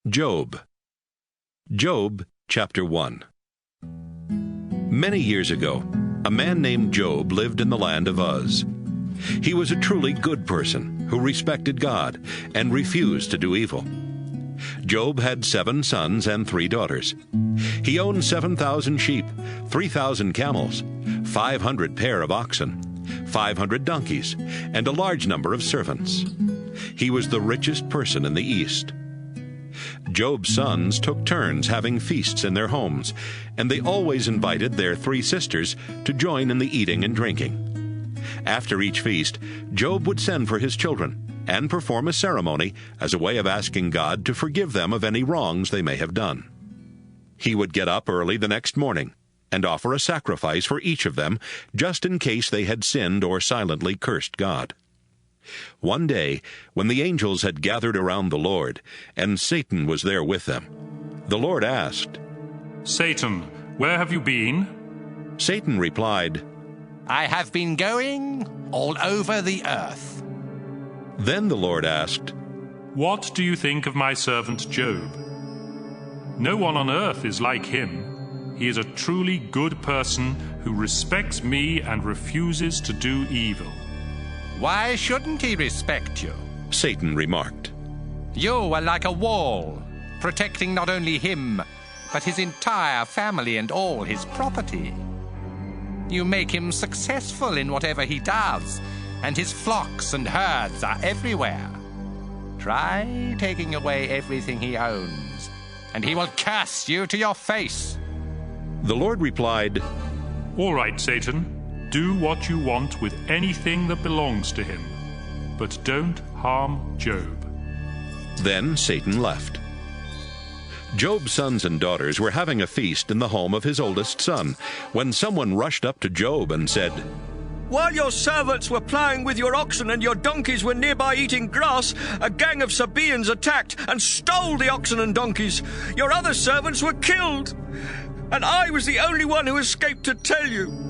Job. Job, chapter 1. Many years ago, a man named Job lived in the land of Uz. He was a truly good person who respected God and refused to do evil. Job had 7 sons and 3 daughters. He owned 7,000 sheep, 3,000 camels, 500 pair of oxen, 500 donkeys, and a large number of servants. He was the richest person in the East. Job's sons took turns having feasts in their homes, and they always invited their 3 sisters to join in the eating and drinking. After each feast, Job would send for his children and perform a ceremony as a way of asking God to forgive them of any wrongs they may have done. He would get up early the next morning and offer a sacrifice for each of them, just in case they had sinned or silently cursed God. One day, when the angels had gathered around the Lord, and Satan was there with them, the Lord asked, "Satan, where have you been?" Satan replied, "I have been going all over the earth." Then the Lord asked, "What do you think of my servant Job? No one on earth is like him. He is a truly good person who respects me and refuses to do evil." "Why shouldn't he respect you?" Satan remarked. "You are like a wall, protecting not only him, but his entire family and all his property. You make him successful in whatever he does, and his flocks and herds are everywhere. Try taking away everything he owns, and he will curse you to your face." The Lord replied, "All right, Satan. Do what you want with anything that belongs to him, but don't harm Job." Then Satan left. Job's sons and daughters were having a feast in the home of his oldest son, when someone rushed up to Job and said, "While your servants were ploughing with your oxen and your donkeys were nearby eating grass, a gang of Sabaeans attacked and stole the oxen and donkeys. Your other servants were killed, and I was the only one who escaped to tell you."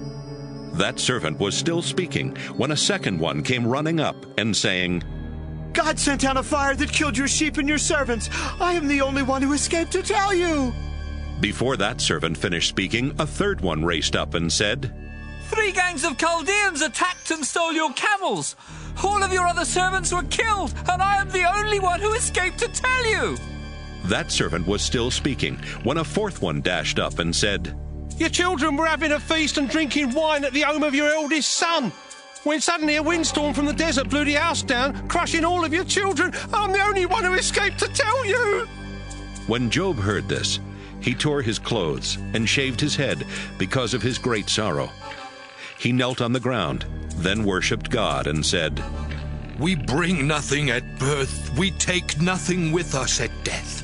That servant was still speaking when a second one came running up and saying, "God sent down a fire that killed your sheep and your servants. I am the only one who escaped to tell you." Before that servant finished speaking, a third one raced up and said, 3 gangs of Chaldeans attacked and stole your camels. All of your other servants were killed, and I am the only one who escaped to tell you." That servant was still speaking when a fourth one dashed up and said, "Your children were having a feast and drinking wine at the home of your eldest son, when suddenly a windstorm from the desert blew the house down, crushing all of your children. I'm the only one who escaped to tell you." When Job heard this, he tore his clothes and shaved his head because of his great sorrow. He knelt on the ground, then worshipped God and said, "We bring nothing at birth, we take nothing with us at death.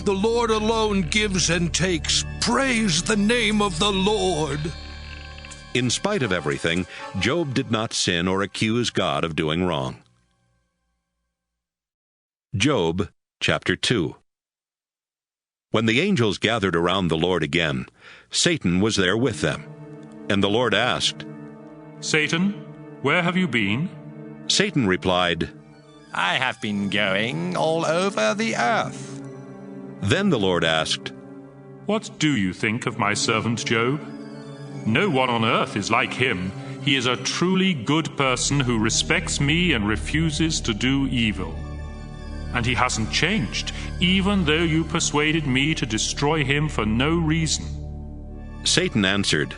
The Lord alone gives and takes. Praise the name of the Lord." In spite of everything, Job did not sin or accuse God of doing wrong. Job, chapter 2. When the angels gathered around the Lord again, Satan was there with them. And the Lord asked, "Satan, where have you been?" Satan replied, "I have been going all over the earth." Then the Lord asked, "What do you think of my servant Job? No one on earth is like him. He is a truly good person who respects me and refuses to do evil. And he hasn't changed, even though you persuaded me to destroy him for no reason." Satan answered,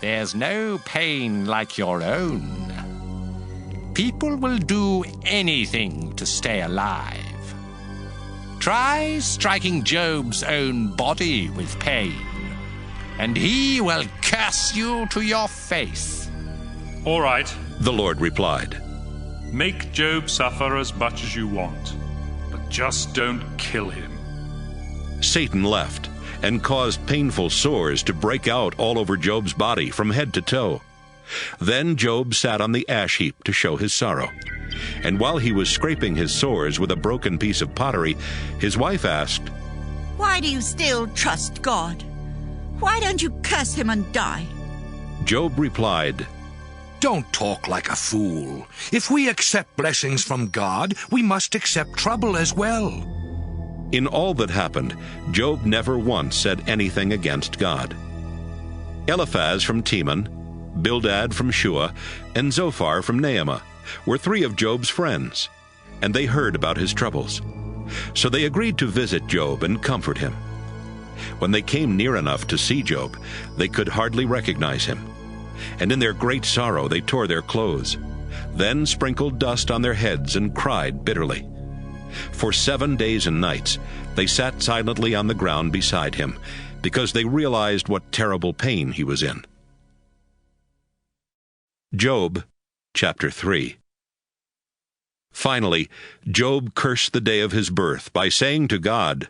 "There's no pain like your own. People will do anything to stay alive. Try striking Job's own body with pain, and he will curse you to your face." "All right," the Lord replied. "Make Job suffer as much as you want, but just don't kill him." Satan left and caused painful sores to break out all over Job's body from head to toe. Then Job sat on the ash heap to show his sorrow. And while he was scraping his sores with a broken piece of pottery, his wife asked, "Why do you still trust God? Why don't you curse him and die?" Job replied, "Don't talk like a fool. If we accept blessings from God, we must accept trouble as well. In all that happened, Job never once said anything against God. Eliphaz from Teman, Bildad from Shua, and Zophar from Naamah were three of Job's friends, and they heard about his troubles. So they agreed to visit Job and comfort him. When they came near enough to see Job, they could hardly recognize him, and in their great sorrow they tore their clothes, then sprinkled dust on their heads and cried bitterly. For 7 days and nights they sat silently on the ground beside him, because they realized what terrible pain he was in. Job chapter 3. Finally, Job cursed the day of his birth by saying to God,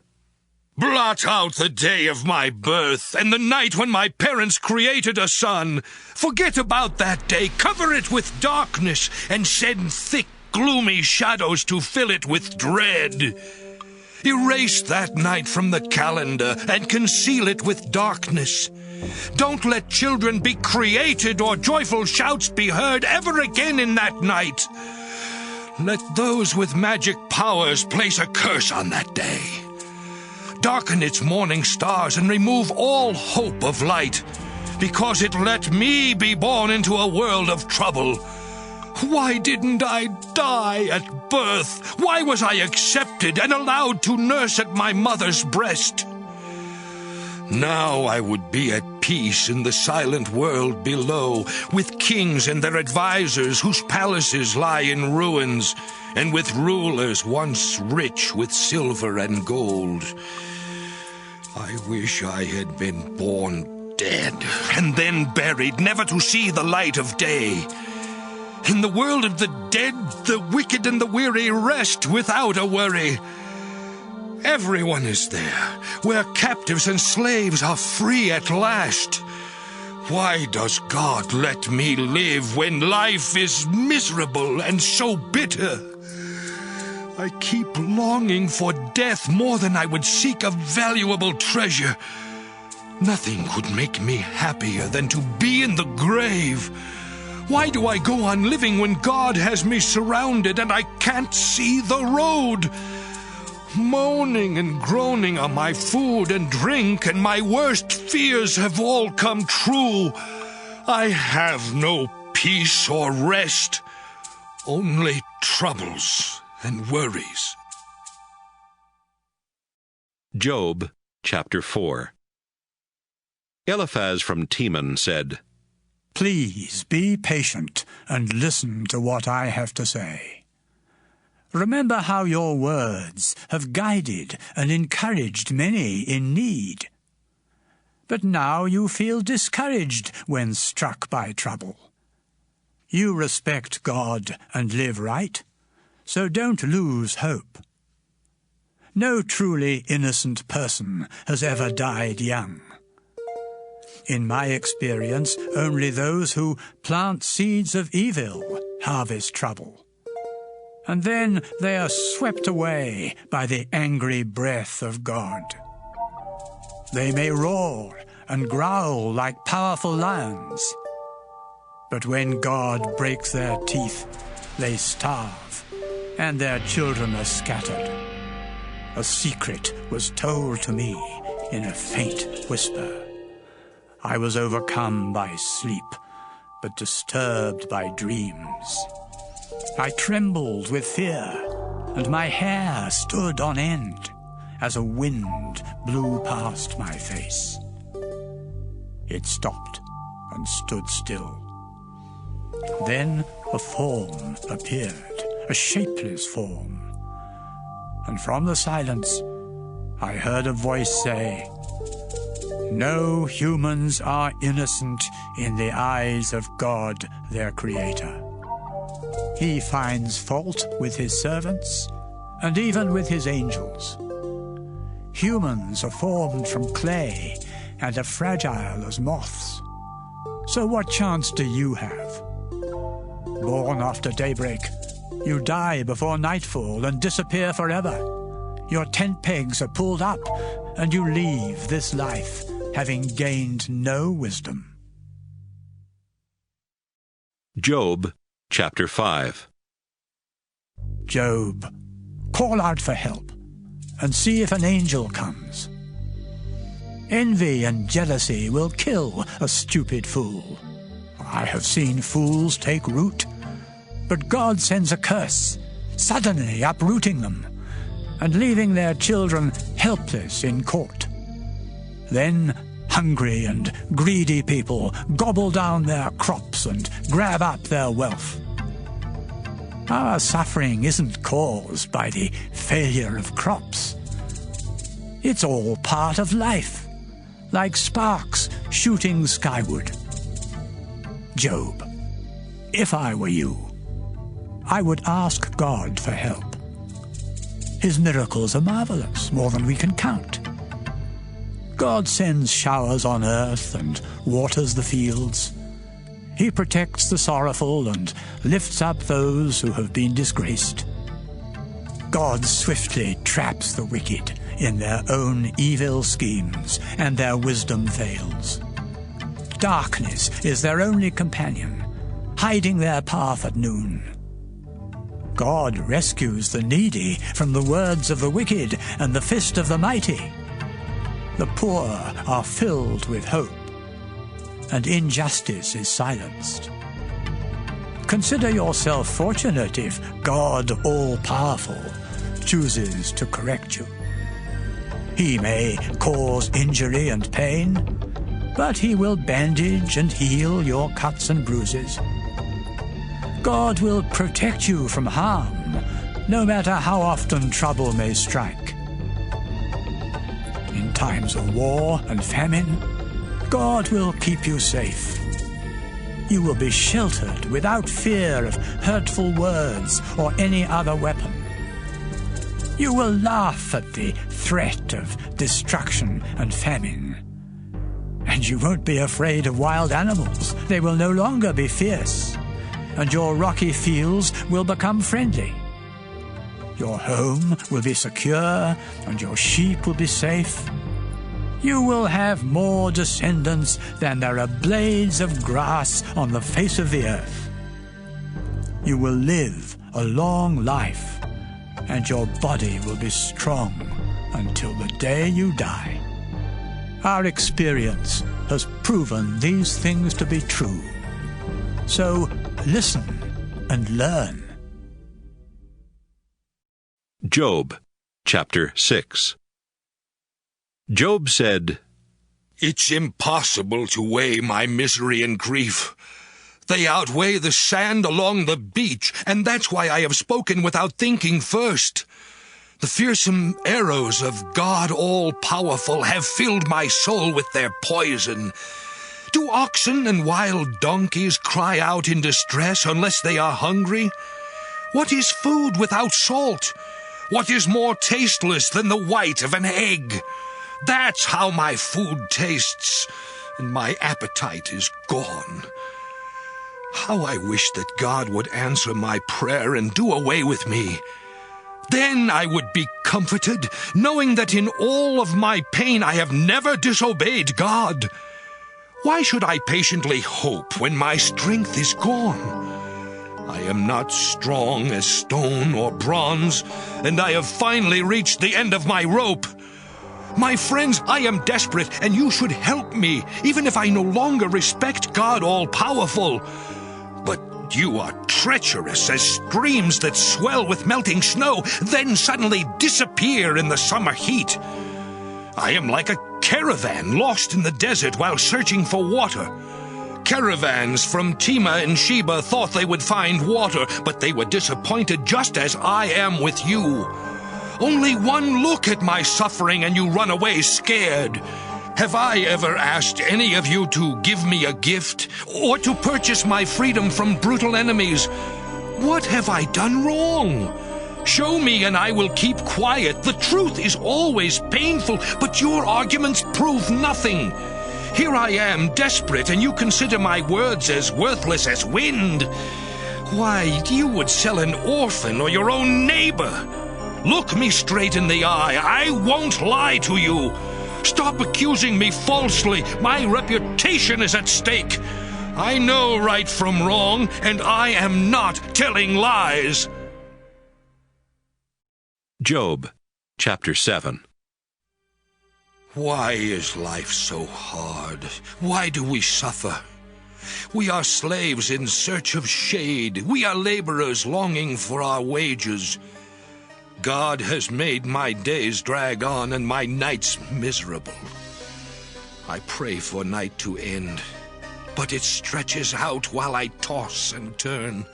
"Blot out the day of my birth, and the night when my parents created a son. Forget about that day, cover it with darkness, and send thick, gloomy shadows to fill it with dread. Erase that night from the calendar, and conceal it with darkness. Don't let children be created or joyful shouts be heard ever again in that night. Let those with magic powers place a curse on that day. Darken its morning stars and remove all hope of light, because it let me be born into a world of trouble. Why didn't I die at birth? Why was I accepted and allowed to nurse at my mother's breast? Now I would be at peace in the silent world below, with kings and their advisers whose palaces lie in ruins, and with rulers once rich with silver and gold. I wish I had been born dead, and then buried, never to see the light of day. In the world of the dead, the wicked and the weary rest without a worry. Everyone is there, where captives and slaves are free at last. Why does God let me live when life is miserable and so bitter? I keep longing for death more than I would seek a valuable treasure. Nothing could make me happier than to be in the grave. Why do I go on living when God has me surrounded and I can't see the road? Moaning and groaning are my food and drink, and my worst fears have all come true. I have no peace or rest, only troubles and worries. Job chapter 4. Eliphaz from Teman said, "Please be patient and listen to what I have to say. Remember how your words have guided and encouraged many in need. But now you feel discouraged when struck by trouble. You respect God and live right, so don't lose hope. No truly innocent person has ever died young. In my experience, only those who plant seeds of evil harvest trouble. And then they are swept away by the angry breath of God. They may roar and growl like powerful lions, but when God breaks their teeth, they starve, and their children are scattered. A secret was told to me in a faint whisper. I was overcome by sleep, but disturbed by dreams. I trembled with fear, and my hair stood on end as a wind blew past my face. It stopped and stood still. Then a form appeared, a shapeless form, and from the silence I heard a voice say, "No humans are innocent in the eyes of God, their Creator. He finds fault with his servants and even with his angels. Humans are formed from clay and are fragile as moths. So what chance do you have? Born after daybreak, you die before nightfall and disappear forever. Your tent pegs are pulled up, and you leave this life having gained no wisdom." Job chapter 5. Job, call out for help. and see if an angel comes. Envy and jealousy will kill a stupid fool. I have seen fools take root, but God sends a curse, suddenly uprooting them, and leaving their children helpless in court. Then hungry and greedy people gobble down their crops and grab up their wealth. Our suffering isn't caused by the failure of crops. It's all part of life, like sparks shooting skyward. Job, if I were you, I would ask God for help. His miracles are marvelous, more than we can count. God sends showers on earth and waters the fields. He protects the sorrowful and lifts up those who have been disgraced. God swiftly traps the wicked in their own evil schemes, and their wisdom fails. Darkness is their only companion, hiding their path at noon. God rescues the needy from the words of the wicked and the fist of the mighty. The poor are filled with hope, and injustice is silenced. Consider yourself fortunate if God, all-powerful, chooses to correct you. He may cause injury and pain, but he will bandage and heal your cuts and bruises. God will protect you from harm, no matter how often trouble may strike. In times of war and famine, God will keep you safe. You will be sheltered without fear of hurtful words or any other weapon. You will laugh at the threat of destruction and famine. And you won't be afraid of wild animals. They will no longer be fierce. And your rocky fields will become friendly. Your home will be secure, and your sheep will be safe. You will have more descendants than there are blades of grass on the face of the earth. You will live a long life, and your body will be strong until the day you die. Our experience has proven these things to be true. So listen and learn. Job, chapter 6. Job said, "It's impossible to weigh my misery and grief. They outweigh the sand along the beach, and that's why I have spoken without thinking first. The fearsome arrows of God all-powerful have filled my soul with their poison. Do oxen and wild donkeys cry out in distress unless they are hungry? What is food without salt? What is more tasteless than the white of an egg? That's how my food tastes, and my appetite is gone. How I wish that God would answer my prayer and do away with me. Then I would be comforted, knowing that in all of my pain I have never disobeyed God. Why should I patiently hope when my strength is gone? I am not strong as stone or bronze, and I have finally reached the end of my rope. My friends, I am desperate, and you should help me, even if I no longer respect God all-powerful. But you are treacherous as streams that swell with melting snow, then suddenly disappear in the summer heat. I am like a caravan lost in the desert while searching for water. Caravans from Tema and Sheba thought they would find water, but they were disappointed just as I am with you. Only one look at my suffering and you run away scared. Have I ever asked any of you to give me a gift or to purchase my freedom from brutal enemies? What have I done wrong? Show me and I will keep quiet. The truth is always painful, but your arguments prove nothing. Here I am, desperate, and you consider my words as worthless as wind. Why, you would sell an orphan or your own neighbor. Look me straight in the eye. I won't lie to you. Stop accusing me falsely. My reputation is at stake. I know right from wrong, and I am not telling lies. Job, chapter 7. Why is life so hard? Why do we suffer? We are slaves in search of shade. We are laborers longing for our wages. God has made my days drag on and my nights miserable. I pray for night to end, but it stretches out while I toss and turn.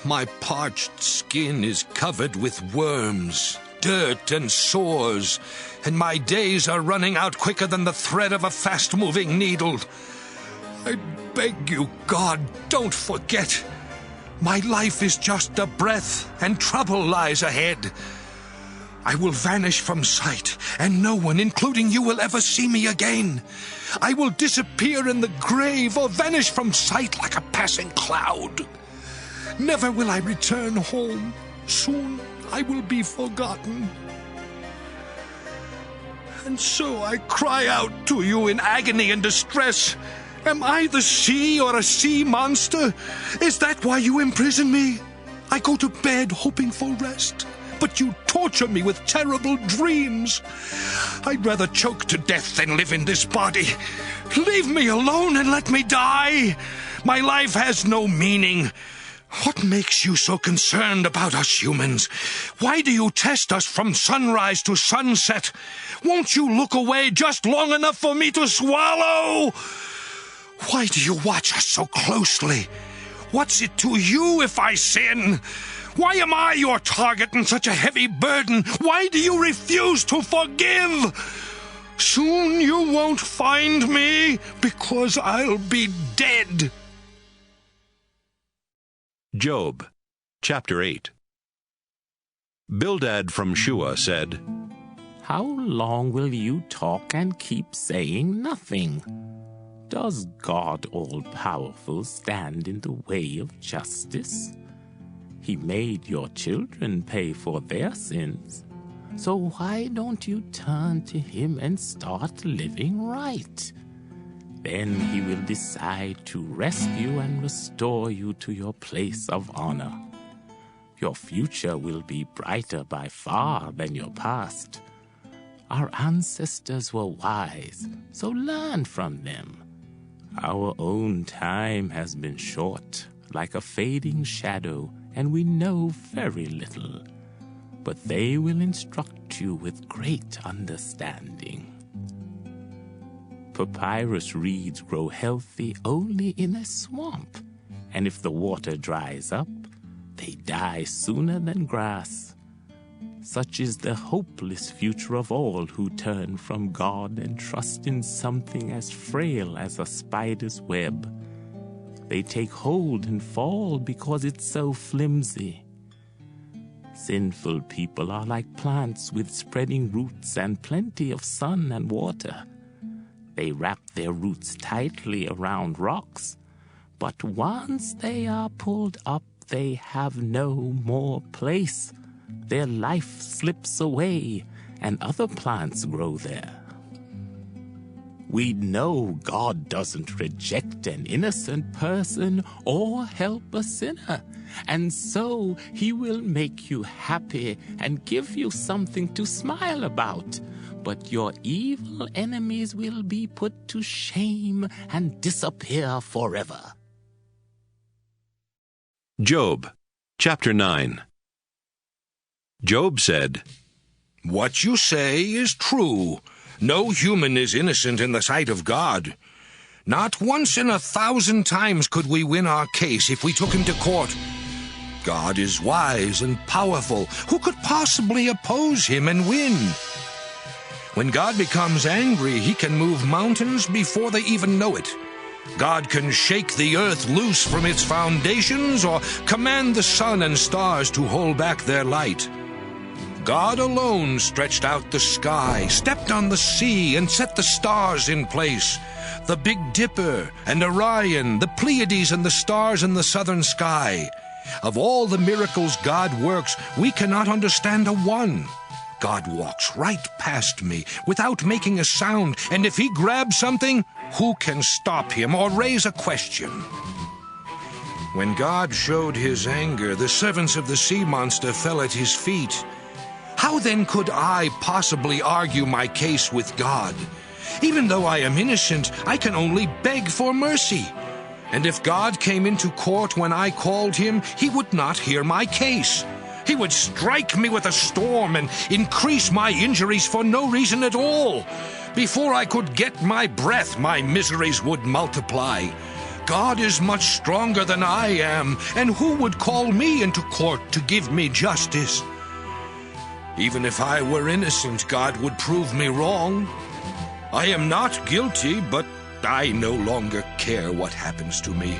My parched skin is covered with worms, dirt and sores, and my days are running out quicker than the thread of a fast-moving needle. I beg you, God, don't forget. My life is just a breath, and trouble lies ahead. I will vanish from sight, and no one, including you, will ever see me again. I will disappear in the grave or vanish from sight like a passing cloud. Never will I return home. Soon I will be forgotten. And so I cry out to you in agony and distress. Am I the sea or a sea monster? Is that why you imprison me? I go to bed hoping for rest, but you torture me with terrible dreams. I'd rather choke to death than live in this body. Leave me alone and let me die. My life has no meaning. What makes you so concerned about us humans? Why do you test us from sunrise to sunset? Won't you look away just long enough for me to swallow? Why do you watch us so closely? What's it to you if I sin? Why am I your target and such a heavy burden? Why do you refuse to forgive? Soon you won't find me because I'll be dead. Job, chapter 8. Bildad from Shua said, How long will you talk and keep saying nothing? Does God all-powerful stand in the way of justice? He made your children pay for their sins. So why don't you turn to him and start living right? Then he will decide to rescue and restore you to your place of honor. Your future will be brighter by far than your past. Our ancestors were wise, so learn from them. Our own time has been short, like a fading shadow, and we know very little. But they will instruct you with great understanding. Papyrus reeds grow healthy only in a swamp, and if the water dries up, they die sooner than grass. Such is the hopeless future of all who turn from God and trust in something as frail as a spider's web. They take hold and fall because it's so flimsy. Sinful people are like plants with spreading roots and plenty of sun and water. They wrap their roots tightly around rocks, but once they are pulled up, they have no more place. Their life slips away, and other plants grow there. We know God doesn't reject an innocent person or help a sinner, and so he will make you happy and give you something to smile about. But your evil enemies will be put to shame and disappear forever. Job, chapter 9. Job said, What you say is true. No human is innocent in the sight of God. Not once in 1,000 times could we win our case if we took him to court. God is wise and powerful. Who could possibly oppose him and win? When God becomes angry, he can move mountains before they even know it. God can shake the earth loose from its foundations or command the sun and stars to hold back their light. God alone stretched out the sky, stepped on the sea, and set the stars in place. The Big Dipper and Orion, the Pleiades and the stars in the southern sky. Of all the miracles God works, we cannot understand a one. God walks right past me without making a sound, and if he grabs something, who can stop him or raise a question? When God showed his anger, the servants of the sea monster fell at his feet. How then could I possibly argue my case with God? Even though I am innocent, I can only beg for mercy. And if God came into court when I called him, he would not hear my case. He would strike me with a storm and increase my injuries for no reason at all. Before I could get my breath, my miseries would multiply. God is much stronger than I am, and who would call me into court to give me justice? Even if I were innocent, God would prove me wrong. I am not guilty, but I no longer care what happens to me.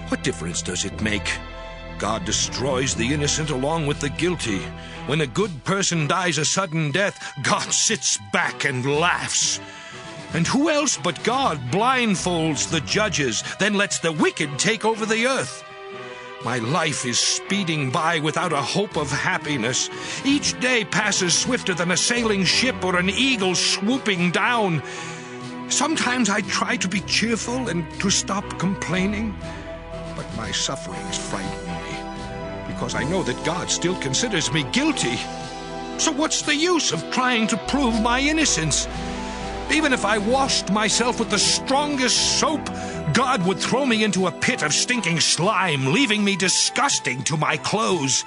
What difference does it make? God destroys the innocent along with the guilty. When a good person dies a sudden death, God sits back and laughs. And who else but God blindfolds the judges, then lets the wicked take over the earth? My life is speeding by without a hope of happiness. Each day passes swifter than a sailing ship or an eagle swooping down. Sometimes I try to be cheerful and to stop complaining, but my sufferings frighten me, because I know that God still considers me guilty. So what's the use of trying to prove my innocence? Even if I washed myself with the strongest soap, God would throw me into a pit of stinking slime, leaving me disgusting to my clothes.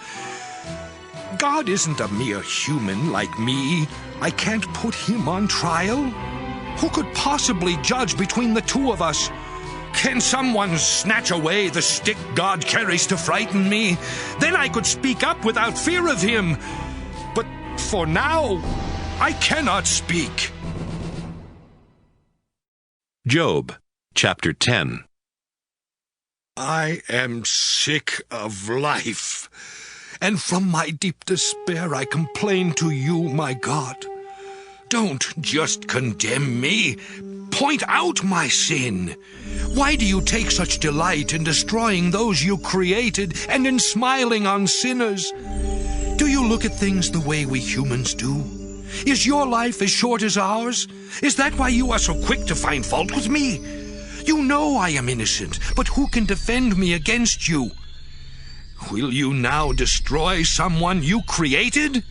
God isn't a mere human like me. I can't put him on trial. Who could possibly judge between the two of us? Can someone snatch away the stick God carries to frighten me? Then I could speak up without fear of him. But for now, I cannot speak. Job, chapter 10. I am sick of life, and from my deep despair I complain to you, my God. Don't just condemn me. Point out my sin. Why do you take such delight in destroying those you created and in smiling on sinners? Do you look at things the way we humans do? Is your life as short as ours? Is that why you are so quick to find fault with me? You know I am innocent, but who can defend me against you? Will you now destroy someone you created?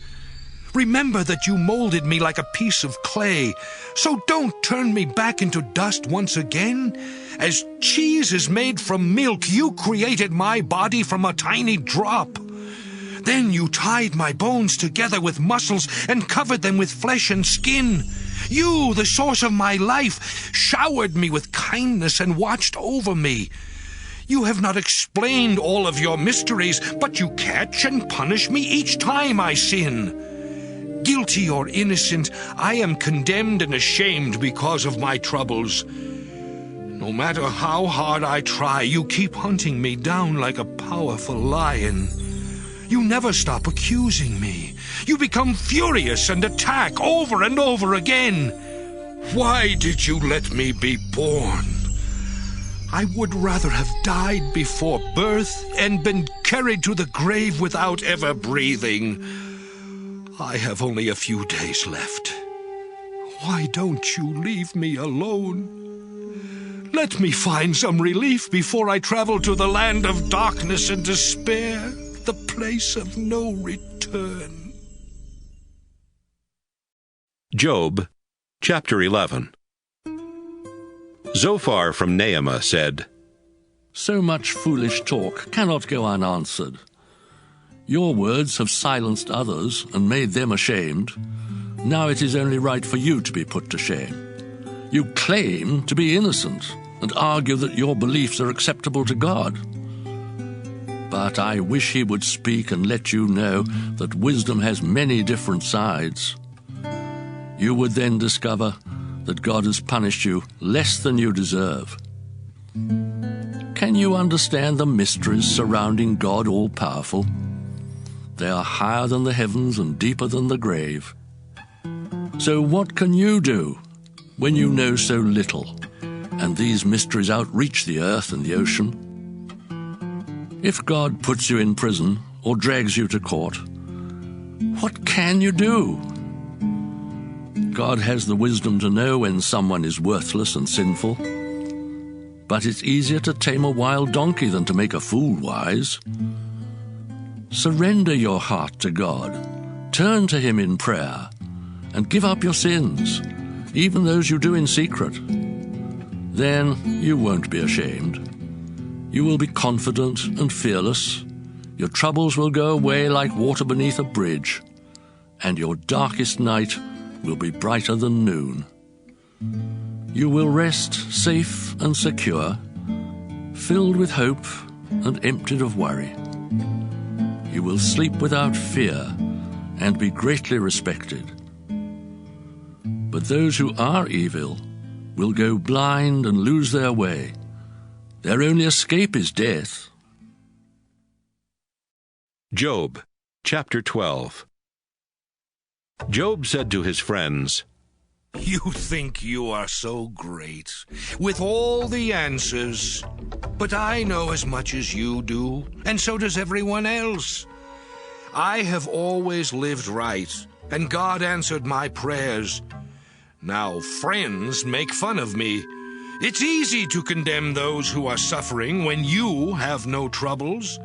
Remember that you molded me like a piece of clay, so don't turn me back into dust once again. As cheese is made from milk, you created my body from a tiny drop. Then you tied my bones together with muscles and covered them with flesh and skin. You, the source of my life, showered me with kindness and watched over me. You have not explained all of your mysteries, but you catch and punish me each time I sin. Guilty or innocent, I am condemned and ashamed because of my troubles. No matter how hard I try, you keep hunting me down like a powerful lion. You never stop accusing me. You become furious and attack over and over again. Why did you let me be born? I would rather have died before birth and been carried to the grave without ever breathing. I have only a few days left. Why don't you leave me alone? Let me find some relief before I travel to the land of darkness and despair, the place of no return. Job, chapter 11. Zophar from Naamah said, So much foolish talk cannot go unanswered. Your words have silenced others and made them ashamed. Now it is only right for you to be put to shame. You claim to be innocent and argue that your beliefs are acceptable to God. But I wish he would speak and let you know that wisdom has many different sides. You would then discover that God has punished you less than you deserve. Can you understand the mysteries surrounding God all-powerful? They are higher than the heavens and deeper than the grave. So what can you do when you know so little, and these mysteries outreach the earth and the ocean? If God puts you in prison or drags you to court, what can you do? God has the wisdom to know when someone is worthless and sinful, but it's easier to tame a wild donkey than to make a fool wise. Surrender your heart to God. Turn to him in prayer and give up your sins, even those you do in secret. Then you won't be ashamed. You will be confident and fearless. Your troubles will go away like water beneath a bridge, and your darkest night will be brighter than noon. You will rest safe and secure, filled with hope and emptied of worry. You will sleep without fear and be greatly respected. But those who are evil will go blind and lose their way. Their only escape is death. Job, chapter 12. Job said to his friends, You think you are so great, with all the answers. But I know as much as you do, and so does everyone else. I have always lived right, and God answered my prayers. Now friends make fun of me. It's easy to condemn those who are suffering when you have no troubles.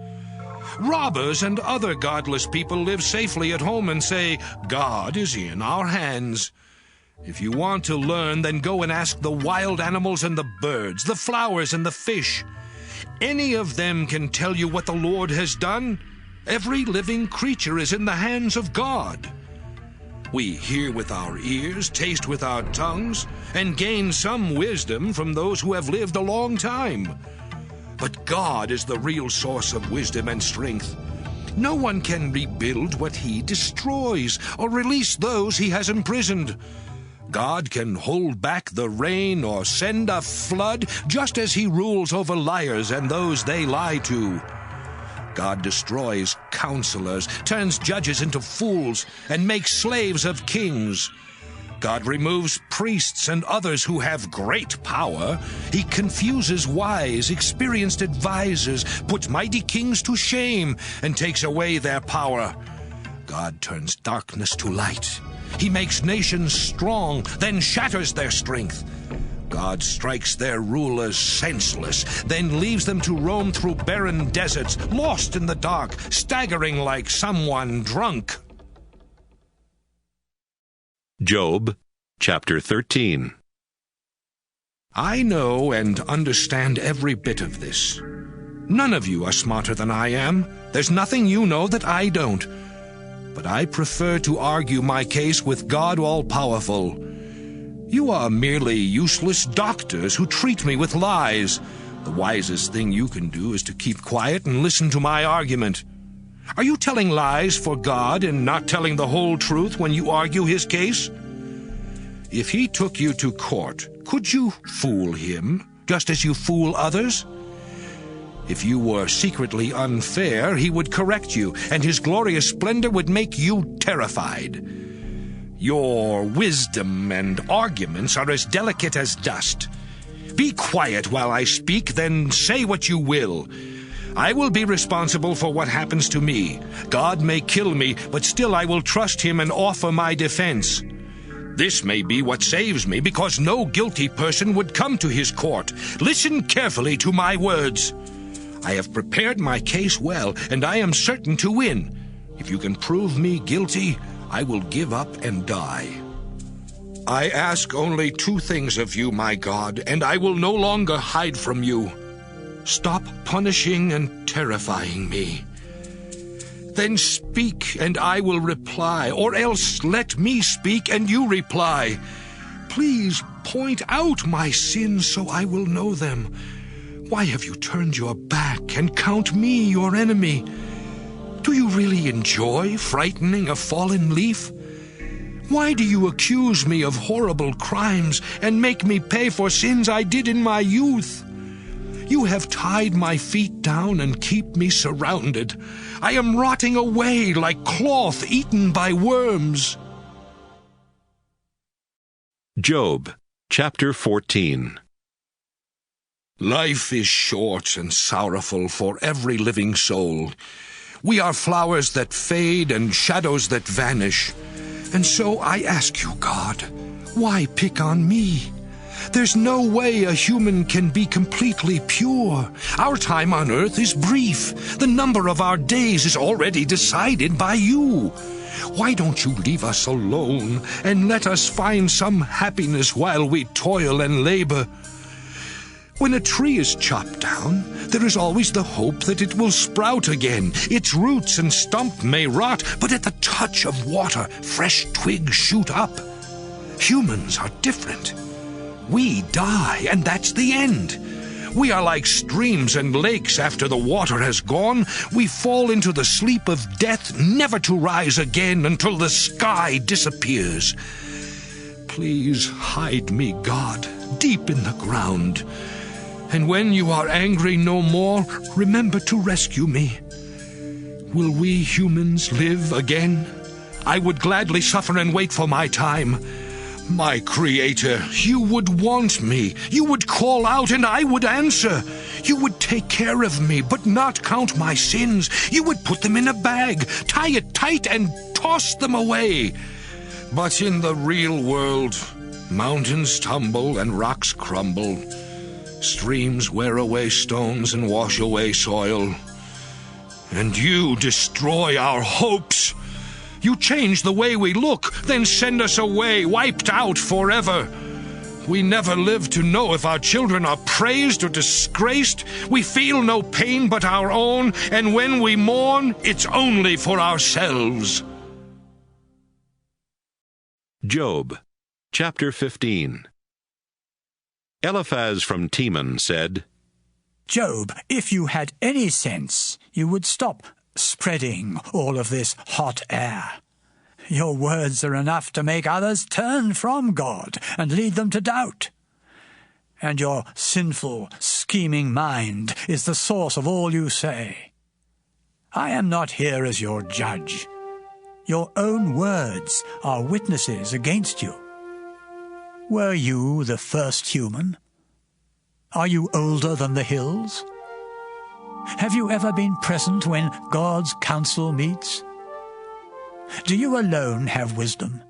Robbers and other godless people live safely at home and say, God is in our hands. If you want to learn, then go and ask the wild animals and the birds, the flowers and the fish. Any of them can tell you what the Lord has done. Every living creature is in the hands of God. We hear with our ears, taste with our tongues, and gain some wisdom from those who have lived a long time. But God is the real source of wisdom and strength. No one can rebuild what he destroys or release those he has imprisoned. God can hold back the rain or send a flood just as he rules over liars and those they lie to. God destroys counselors, turns judges into fools, and makes slaves of kings. God removes priests and others who have great power. He confuses wise, experienced advisers, puts mighty kings to shame, and takes away their power. God turns darkness to light. He makes nations strong, then shatters their strength. God strikes their rulers senseless, then leaves them to roam through barren deserts, lost in the dark, staggering like someone drunk. Job, chapter 13. I know and understand every bit of this. None of you are smarter than I am. There's nothing you know that I don't. But I prefer to argue my case with God all-powerful. You are merely useless doctors who treat me with lies. The wisest thing you can do is to keep quiet and listen to my argument. Are you telling lies for God and not telling the whole truth when you argue his case? If he took you to court, could you fool him, just as you fool others? If you were secretly unfair, he would correct you, and his glorious splendor would make you terrified. Your wisdom and arguments are as delicate as dust. Be quiet while I speak, then say what you will. I will be responsible for what happens to me. God may kill me, but still I will trust him and offer my defense. This may be what saves me, because no guilty person would come to his court. Listen carefully to my words. I have prepared my case well, and I am certain to win. If you can prove me guilty, I will give up and die. I ask only two things of you, my God, and I will no longer hide from you. Stop punishing and terrifying me. Then speak, and I will reply, or else let me speak, and you reply. Please point out my sins so I will know them. Why have you turned your back and count me your enemy? Do you really enjoy frightening a fallen leaf? Why do you accuse me of horrible crimes and make me pay for sins I did in my youth? You have tied my feet down and keep me surrounded. I am rotting away like cloth eaten by worms. Job, chapter 14. Life is short and sorrowful for every living soul. We are flowers that fade and shadows that vanish. And so I ask you, God, why pick on me? There's no way a human can be completely pure. Our time on earth is brief. The number of our days is already decided by you. Why don't you leave us alone and let us find some happiness while we toil and labor? When a tree is chopped down, there is always the hope that it will sprout again. Its roots and stump may rot, but at the touch of water, fresh twigs shoot up. Humans are different. We die, and that's the end. We are like streams and lakes after the water has gone. We fall into the sleep of death, never to rise again until the sky disappears. Please hide me, God, deep in the ground. And when you are angry no more, remember to rescue me. Will we humans live again? I would gladly suffer and wait for my time. My Creator, you would want me. You would call out and I would answer. You would take care of me, but not count my sins. You would put them in a bag, tie it tight, and toss them away. But in the real world, mountains tumble and rocks crumble. Streams wear away stones and wash away soil. And you destroy our hopes. You change the way we look, then send us away, wiped out forever. We never live to know if our children are praised or disgraced. We feel no pain but our own, and when we mourn, it's only for ourselves. Job, chapter 15. Eliphaz from Teman said, Job, if you had any sense, you would stop spreading all of this hot air. Your words are enough to make others turn from God and lead them to doubt. And your sinful, scheming mind is the source of all you say. I am not here as your judge. Your own words are witnesses against you. Were you the first human? Are you older than the hills? Have you ever been present when God's council meets? Do you alone have wisdom?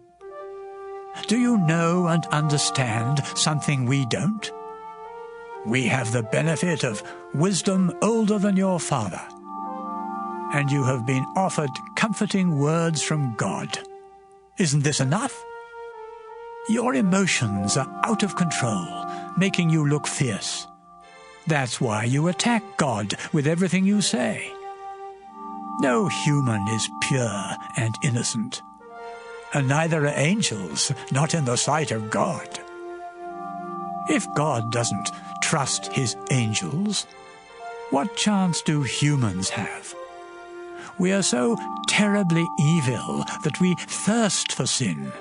Do you know and understand something we don't? We have the benefit of wisdom older than your father, and you have been offered comforting words from God. Isn't this enough? Your emotions are out of control, making you look fierce. That's why you attack God with everything you say. No human is pure and innocent, and neither are angels, not in the sight of God. If God doesn't trust his angels, what chance do humans have? We are so terribly evil that we thirst for sin.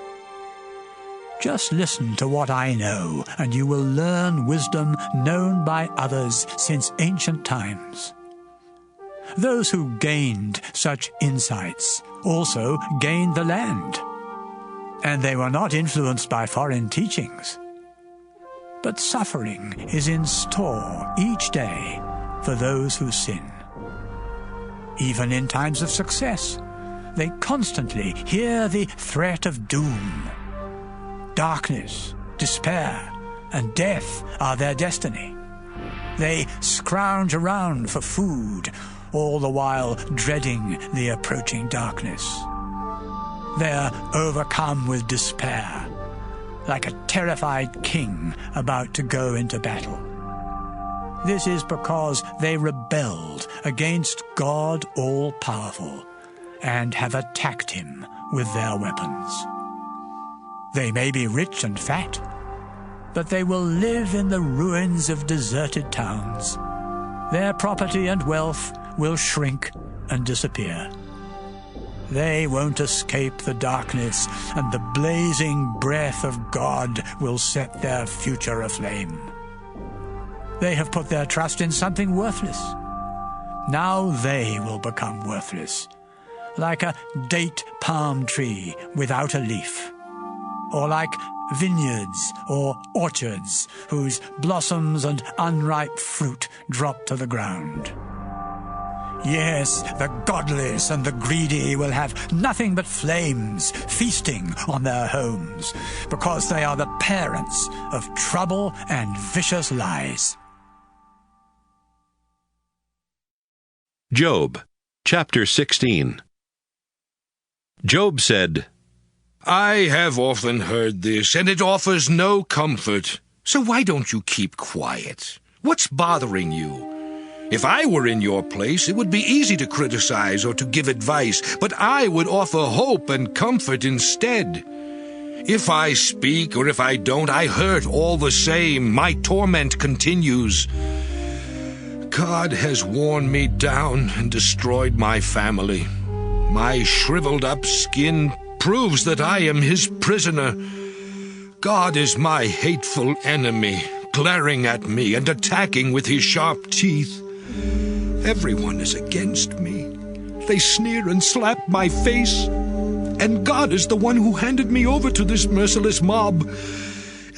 Just listen to what I know, and you will learn wisdom known by others since ancient times. Those who gained such insights also gained the land, and they were not influenced by foreign teachings. But suffering is in store each day for those who sin. Even in times of success, they constantly hear the threat of doom. Darkness, despair, and death are their destiny. They scrounge around for food, all the while dreading the approaching darkness. They're overcome with despair, like a terrified king about to go into battle. This is because they rebelled against God all-powerful and have attacked him with their weapons. They may be rich and fat, but they will live in the ruins of deserted towns. Their property and wealth will shrink and disappear. They won't escape the darkness, and the blazing breath of God will set their future aflame. They have put their trust in something worthless. Now they will become worthless, like a date palm tree without a leaf, or like vineyards or orchards whose blossoms and unripe fruit drop to the ground. Yes, the godless and the greedy will have nothing but flames feasting on their homes, because they are the parents of trouble and vicious lies. Job, chapter 16. Job said, I have often heard this, and it offers no comfort. So why don't you keep quiet? What's bothering you? If I were in your place, it would be easy to criticize or to give advice, but I would offer hope and comfort instead. If I speak or if I don't, I hurt all the same. My torment continues. God has worn me down and destroyed my family. My shriveled up skin proves that I am his prisoner. God is my hateful enemy, glaring at me and attacking with his sharp teeth. Everyone is against me. They sneer and slap my face. And God is the one who handed me over to this merciless mob.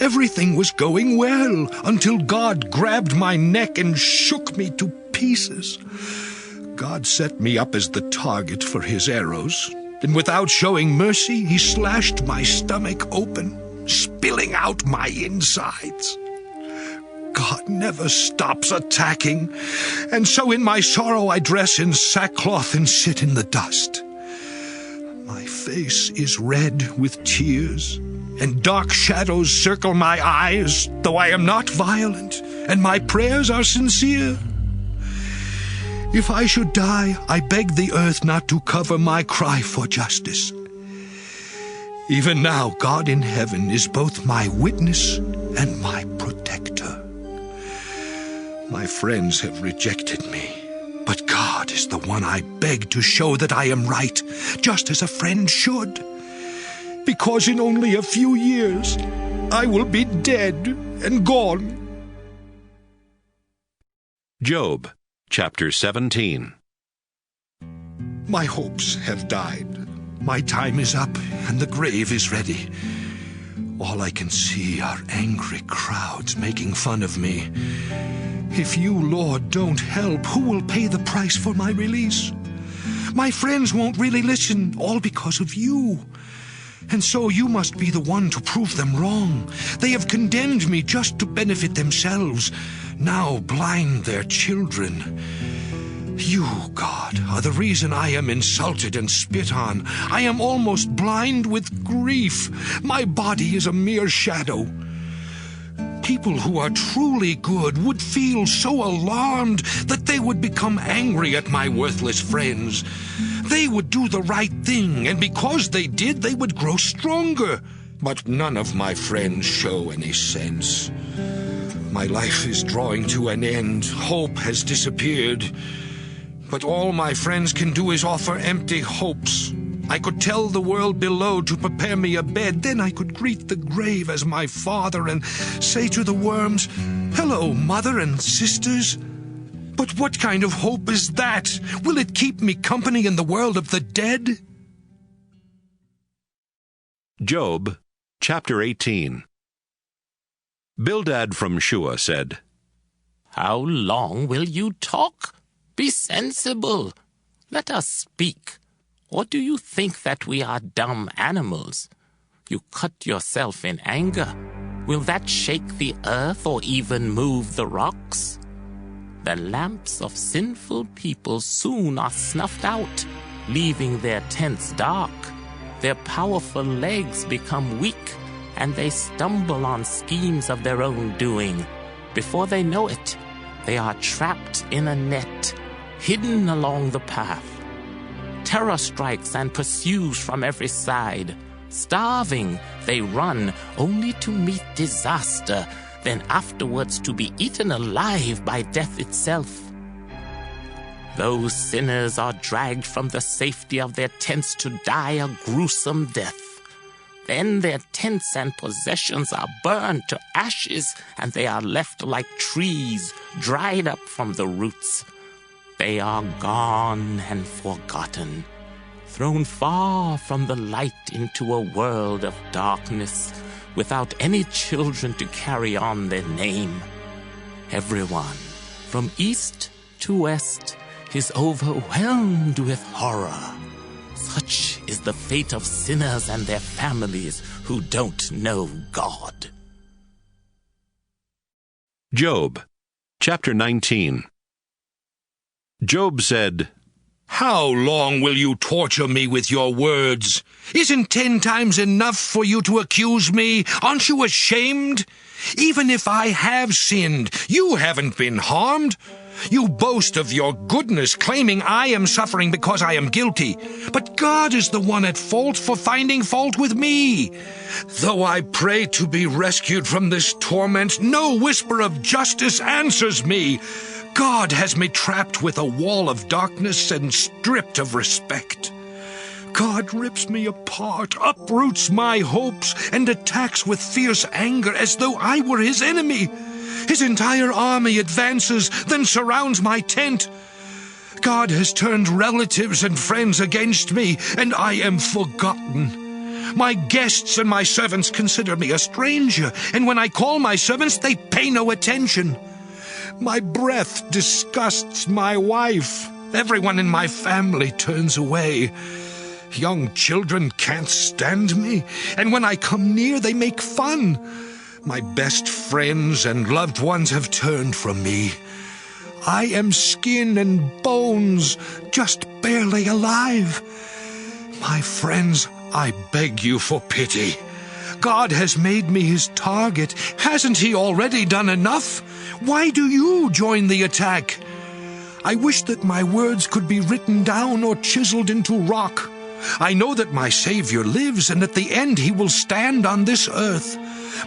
Everything was going well until God grabbed my neck and shook me to pieces. God set me up as the target for his arrows, and without showing mercy, he slashed my stomach open, spilling out my insides. God never stops attacking, and so in my sorrow I dress in sackcloth and sit in the dust. My face is red with tears, and dark shadows circle my eyes, though I am not violent, and my prayers are sincere. If I should die, I beg the earth not to cover my cry for justice. Even now, God in heaven is both my witness and my protector. My friends have rejected me, but God is the one I beg to show that I am right, just as a friend should. Because in only a few years, I will be dead and gone. Job, chapter 17. My hopes have died. My time is up, and the grave is ready. All I can see are angry crowds making fun of me. If you, Lord, don't help, who will pay the price for my release? My friends won't really listen, all because of you. And so you must be the one to prove them wrong. They have condemned me just to benefit themselves, now blind their children. You, God, are the reason I am insulted and spit on. I am almost blind with grief. My body is a mere shadow. People who are truly good would feel so alarmed that they would become angry at my worthless friends. They would do the right thing, and because they did, they would grow stronger. But none of my friends show any sense. My life is drawing to an end. Hope has disappeared. But all my friends can do is offer empty hopes. I could tell the world below to prepare me a bed. Then I could greet the grave as my father and say to the worms, "Hello, mother and sisters." But what kind of hope is that? Will it keep me company in the world of the dead? Job, chapter 18. Bildad from Shua said, How long will you talk? Be sensible. Let us speak. Or do you think that we are dumb animals? You cut yourself in anger. Will that shake the earth or even move the rocks? The lamps of sinful people soon are snuffed out, leaving their tents dark. Their powerful legs become weak, and they stumble on schemes of their own doing. Before they know it, they are trapped in a net, hidden along the path. Terror strikes and pursues from every side. Starving, they run, only to meet disaster, then afterwards to be eaten alive by death itself. Those sinners are dragged from the safety of their tents to die a gruesome death. Then their tents and possessions are burned to ashes, and they are left like trees, dried up from the roots. They are gone and forgotten, thrown far from the light into a world of darkness, without any children to carry on their name. Everyone, from east to west, is overwhelmed with horror. Such is the fate of sinners and their families who don't know God. Job, chapter 19. Job said, How long will you torture me with your words? Isn't 10 times enough for you to accuse me? Aren't you ashamed? Even if I have sinned, you haven't been harmed. You boast of your goodness, claiming I am suffering because I am guilty. But God is the one at fault for finding fault with me. Though I pray to be rescued from this torment, no whisper of justice answers me. God has me trapped with a wall of darkness and stripped of respect. God rips me apart, uproots my hopes, and attacks with fierce anger as though I were his enemy. His entire army advances, then surrounds my tent. God has turned relatives and friends against me, and I am forgotten. My guests and my servants consider me a stranger, and when I call my servants, they pay no attention. My breath disgusts my wife. Everyone in my family turns away. Young children can't stand me, and when I come near, they make fun. My best friends and loved ones have turned from me. I am skin and bones, just barely alive. My friends, I beg you for pity. God has made me his target. Hasn't he already done enough? Why do you join the attack? I wish that my words could be written down or chiseled into rock. I know that my Savior lives, and at the end he will stand on this earth.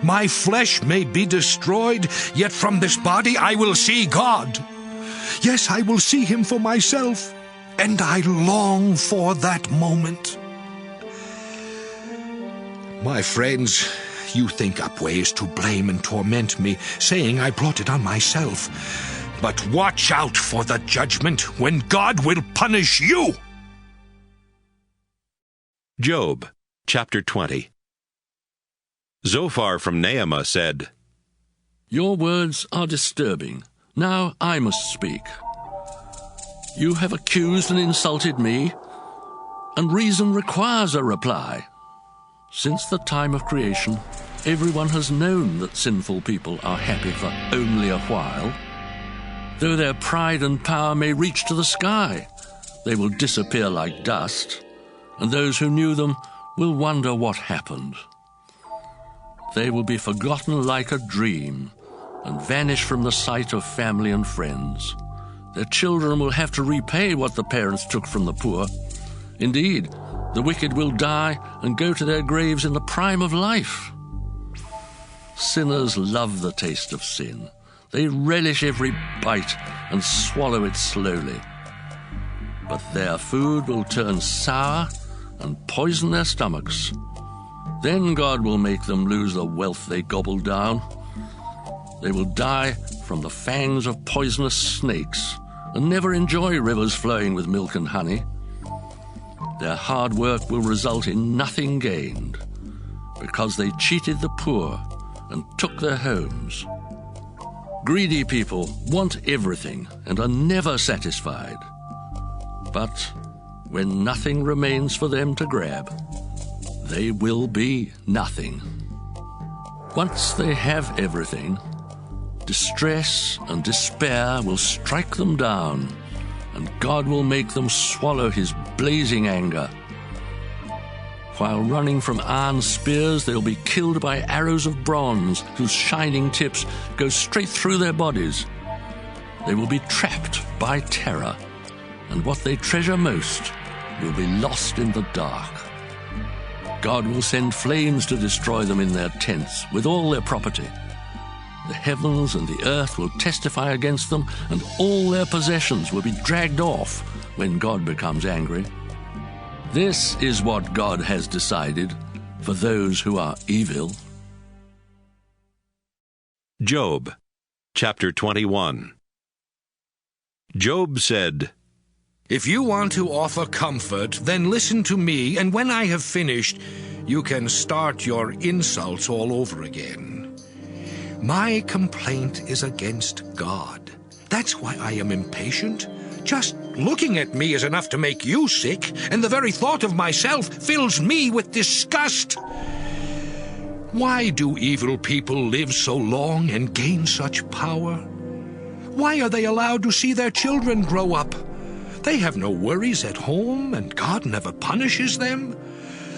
My flesh may be destroyed, yet from this body I will see God. Yes, I will see him for myself, and I long for that moment. My friends, you think up ways to blame and torment me, saying I brought it on myself. But watch out for the judgment when God will punish you. Job, chapter 20. Zophar from Naamah said, Your words are disturbing. Now I must speak. You have accused and insulted me, and reason requires a reply. Since the time of creation, everyone has known that sinful people are happy for only a while. Though their pride and power may reach to the sky, they will disappear like dust, and those who knew them will wonder what happened. They will be forgotten like a dream and vanish from the sight of family and friends. Their children will have to repay what the parents took from the poor. Indeed, the wicked will die and go to their graves in the prime of life. Sinners love the taste of sin. They relish every bite and swallow it slowly. But their food will turn sour and poison their stomachs. Then God will make them lose the wealth they gobbled down. They will die from the fangs of poisonous snakes and never enjoy rivers flowing with milk and honey. Their hard work will result in nothing gained, because they cheated the poor and took their homes. Greedy people want everything and are never satisfied. But when nothing remains for them to grab, they will be nothing. Once they have everything, distress and despair will strike them down, and God will make them swallow his blazing anger. While running from iron spears, they'll be killed by arrows of bronze, whose shining tips go straight through their bodies. They will be trapped by terror, and what they treasure most will be lost in the dark. God will send flames to destroy them in their tents with all their property. The heavens and the earth will testify against them, and all their possessions will be dragged off when God becomes angry. This is what God has decided for those who are evil. Job, chapter 21. Job said, If you want to offer comfort, then listen to me, and when I have finished, you can start your insults all over again. My complaint is against God. That's why I am impatient. Just looking at me is enough to make you sick, and the very thought of myself fills me with disgust. Why do evil people live so long and gain such power? Why are they allowed to see their children grow up? They have no worries at home, and God never punishes them.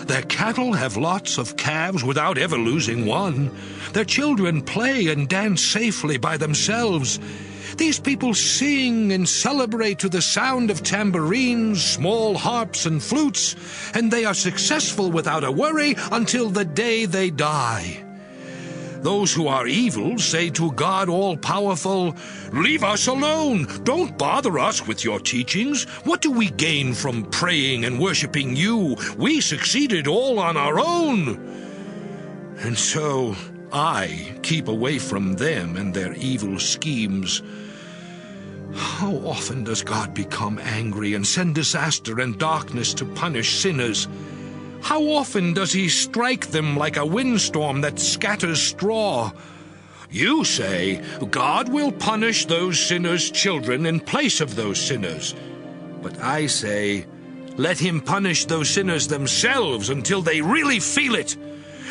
Their cattle have lots of calves without ever losing one. Their children play and dance safely by themselves. These people sing and celebrate to the sound of tambourines, small harps, and flutes, and they are successful without a worry until the day they die. Those who are evil say to God all-powerful, "Leave us alone. Don't bother us with your teachings. What do we gain from praying and worshiping you? We succeeded all on our own." And so I keep away from them and their evil schemes. How often does God become angry and send disaster and darkness to punish sinners? How often does he strike them like a windstorm that scatters straw? You say, God will punish those sinners' children in place of those sinners. But I say, let him punish those sinners themselves until they really feel it.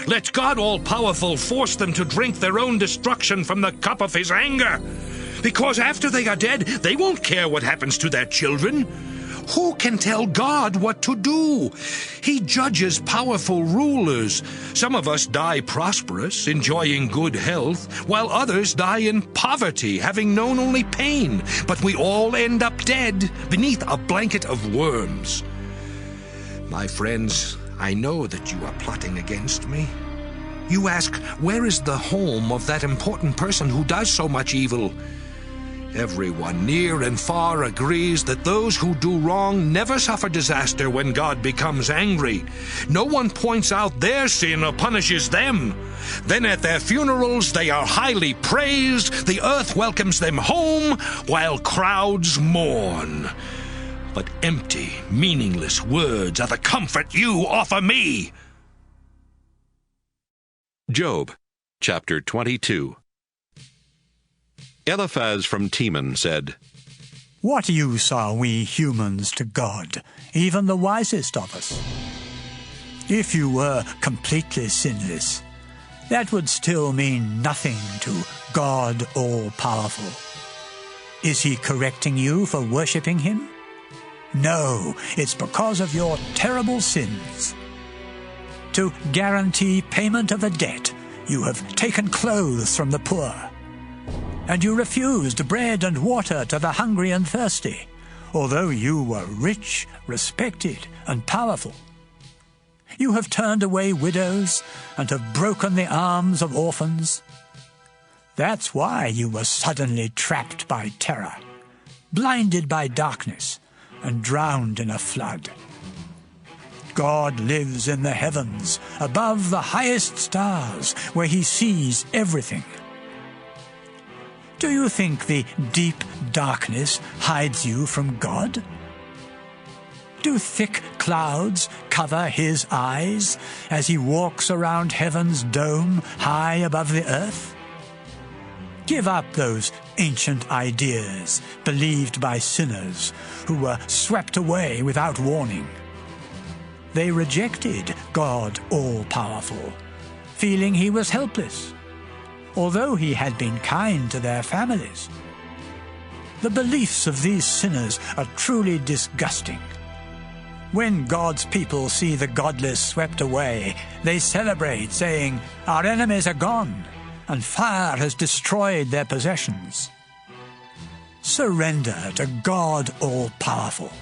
Let God all-powerful force them to drink their own destruction from the cup of his anger. Because after they are dead, they won't care what happens to their children. Who can tell God what to do? He judges powerful rulers. Some of us die prosperous, enjoying good health, while others die in poverty, having known only pain. But we all end up dead beneath a blanket of worms. My friends, I know that you are plotting against me. You ask, where is the home of that important person who does so much evil? Everyone near and far agrees that those who do wrong never suffer disaster when God becomes angry. No one points out their sin or punishes them. Then at their funerals they are highly praised, the earth welcomes them home, while crowds mourn. But empty, meaningless words are the comfort you offer me. Job, chapter 22. Eliphaz from Teman said, What use are we humans to God, even the wisest of us? If you were completely sinless, that would still mean nothing to God all-powerful. Is he correcting you for worshipping him? No, it's because of your terrible sins. To guarantee payment of a debt, you have taken clothes from the poor. And you refused bread and water to the hungry and thirsty, although you were rich, respected, and powerful. You have turned away widows and have broken the arms of orphans. That's why you were suddenly trapped by terror, blinded by darkness, and drowned in a flood. God lives in the heavens, above the highest stars, where he sees everything. Do you think the deep darkness hides you from God? Do thick clouds cover his eyes as he walks around heaven's dome high above the earth? Give up those ancient ideas believed by sinners who were swept away without warning. They rejected God all-powerful, feeling he was helpless, although he had been kind to their families. The beliefs of these sinners are truly disgusting. When God's people see the godless swept away, they celebrate, saying, "Our enemies are gone, and fire has destroyed their possessions." Surrender to God all-powerful.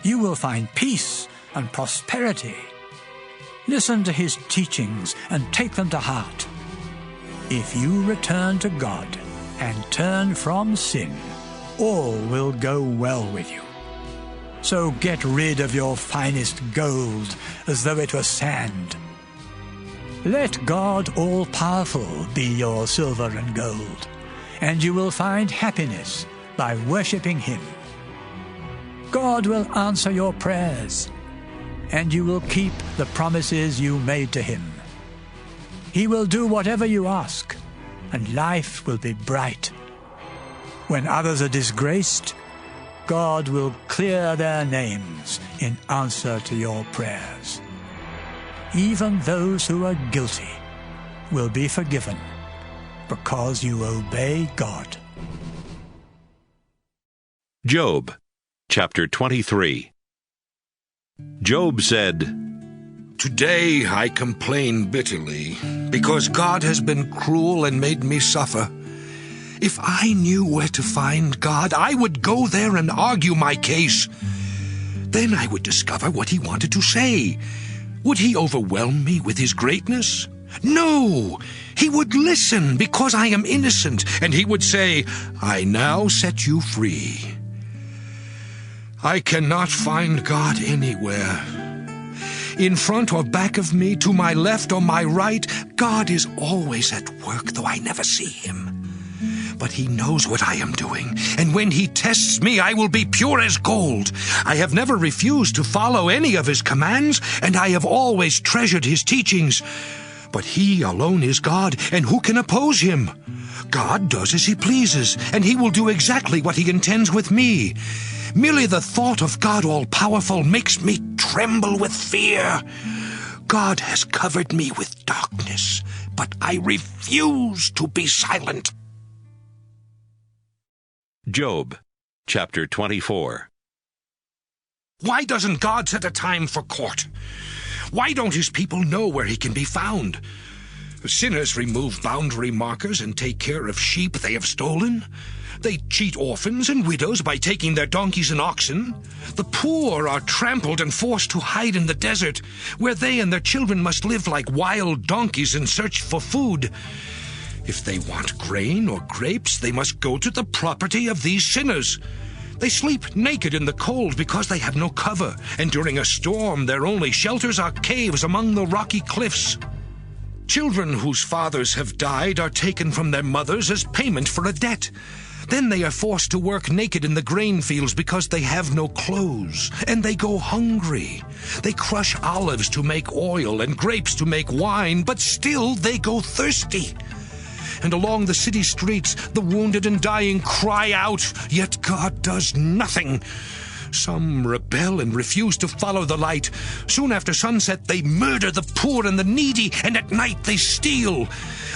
You will find peace and prosperity. Listen to his teachings and take them to heart. If you return to God and turn from sin, all will go well with you. So get rid of your finest gold as though it were sand. Let God all-powerful be your silver and gold, and you will find happiness by worshipping him. God will answer your prayers, and you will keep the promises you made to him. He will do whatever you ask, and life will be bright. When others are disgraced, God will clear their names in answer to your prayers. Even those who are guilty will be forgiven because you obey God. Job, chapter 23. Job said, Today I complain bitterly, because God has been cruel and made me suffer. If I knew where to find God, I would go there and argue my case. Then I would discover what he wanted to say. Would he overwhelm me with his greatness? No! He would listen because I am innocent, and he would say, I now set you free. I cannot find God anywhere. In front or back of me, to my left or my right, God is always at work, though I never see him. But he knows what I am doing, and when he tests me, I will be pure as gold. I have never refused to follow any of his commands, and I have always treasured his teachings. But he alone is God, and who can oppose him? God does as he pleases, and he will do exactly what he intends with me. Merely the thought of God all-powerful makes me tremble with fear. God has covered me with darkness, but I refuse to be silent. Job, chapter 24. Why doesn't God set a time for court? Why don't his people know where he can be found? Sinners remove boundary markers and take care of sheep they have stolen. They cheat orphans and widows by taking their donkeys and oxen. The poor are trampled and forced to hide in the desert, where they and their children must live like wild donkeys in search for food. If they want grain or grapes, they must go to the property of these sinners. They sleep naked in the cold because they have no cover, and during a storm their only shelters are caves among the rocky cliffs. Children whose fathers have died are taken from their mothers as payment for a debt. Then they are forced to work naked in the grain fields because they have no clothes, and they go hungry. They crush olives to make oil and grapes to make wine, but still they go thirsty. And along the city streets, the wounded and dying cry out, yet God does nothing. Some rebel and refuse to follow the light. Soon after sunset, they murder the poor and the needy, and at night they steal.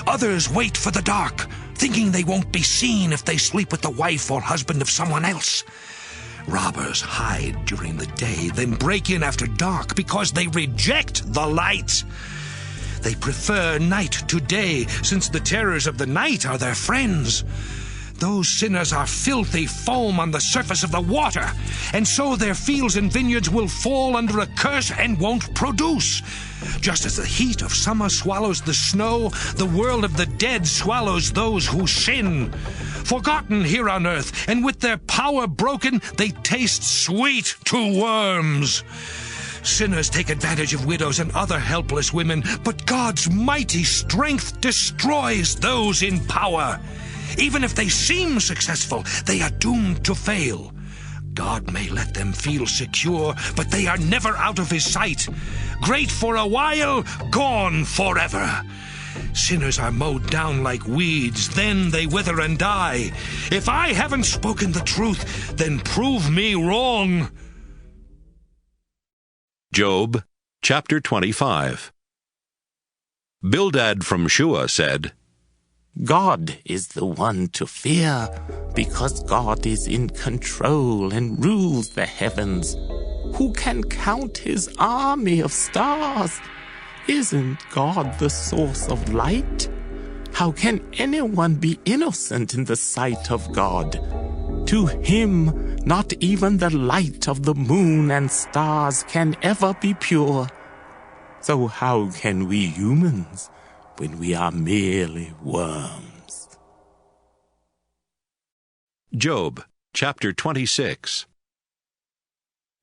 Others wait for the dark, thinking they won't be seen if they sleep with the wife or husband of someone else. Robbers hide during the day, then break in after dark because they reject the light. They prefer night to day, since the terrors of the night are their friends. Those sinners are filthy foam on the surface of the water, and so their fields and vineyards will fall under a curse and won't produce. Just as the heat of summer swallows the snow, the world of the dead swallows those who sin. Forgotten here on earth, and with their power broken, they taste sweet to worms. Sinners take advantage of widows and other helpless women, but God's mighty strength destroys those in power. Even if they seem successful, they are doomed to fail. God may let them feel secure, but they are never out of his sight. Great for a while, gone forever. Sinners are mowed down like weeds, then they wither and die. If I haven't spoken the truth, then prove me wrong. Job, chapter 25. Bildad from Shua said, God is the one to fear, because God is in control and rules the heavens. Who can count his army of stars? Isn't God the source of light? How can anyone be innocent in the sight of God? To him, not even the light of the moon and stars can ever be pure. So how can we humans, when we are merely worms? Job, chapter 26.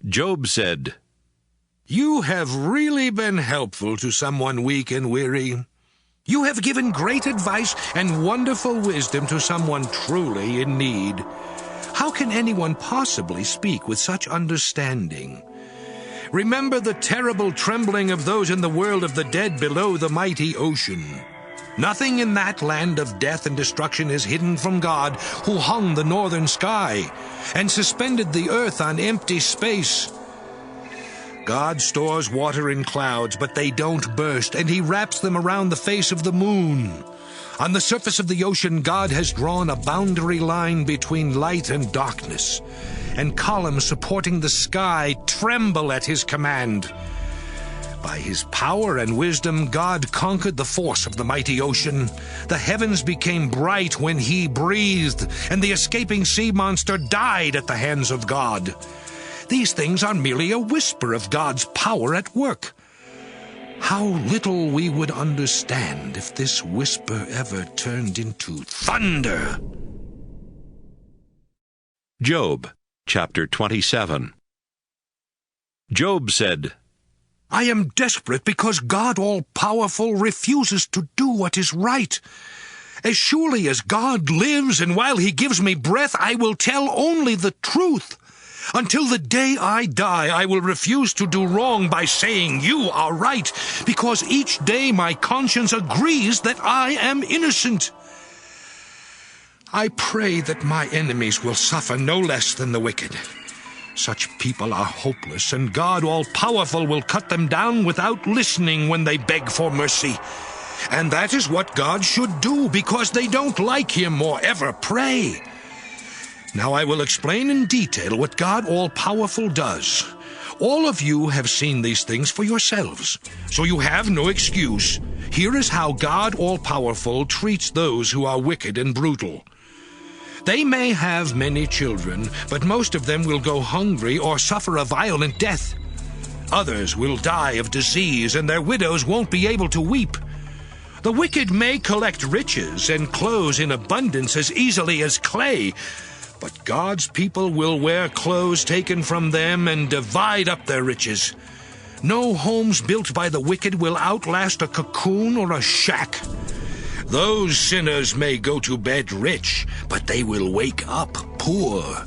Job said, You have really been helpful to someone weak and weary. You have given great advice and wonderful wisdom to someone truly in need. How can anyone possibly speak with such understanding? Remember the terrible trembling of those in the world of the dead below the mighty ocean. Nothing in that land of death and destruction is hidden from God, who hung the northern sky and suspended the earth on empty space. God stores water in clouds, but they don't burst, and he wraps them around the face of the moon. On the surface of the ocean, God has drawn a boundary line between light and darkness. and columns supporting the sky tremble at his command. By his power and wisdom, God conquered the force of the mighty ocean. The heavens became bright when he breathed, and the escaping sea monster died at the hands of God. These things are merely a whisper of God's power at work. How little we would understand if this whisper ever turned into thunder. Job, chapter 27. Job said, I am desperate because God all-powerful refuses to do what is right. As surely as God lives, and while he gives me breath, I will tell only the truth. Until the day I die, I will refuse to do wrong by saying you are right, because each day my conscience agrees that I am innocent. I pray that my enemies will suffer no less than the wicked. Such people are hopeless, and God all-powerful will cut them down without listening when they beg for mercy. And that is what God should do, because they don't like him or ever pray. Now I will explain in detail what God all-powerful does. All of you have seen these things for yourselves, so you have no excuse. Here is how God all-powerful treats those who are wicked and brutal. They may have many children, but most of them will go hungry or suffer a violent death. Others will die of disease, and their widows won't be able to weep. The wicked may collect riches and clothes in abundance as easily as clay, but God's people will wear clothes taken from them and divide up their riches. No homes built by the wicked will outlast a cocoon or a shack. Those sinners may go to bed rich, but they will wake up poor.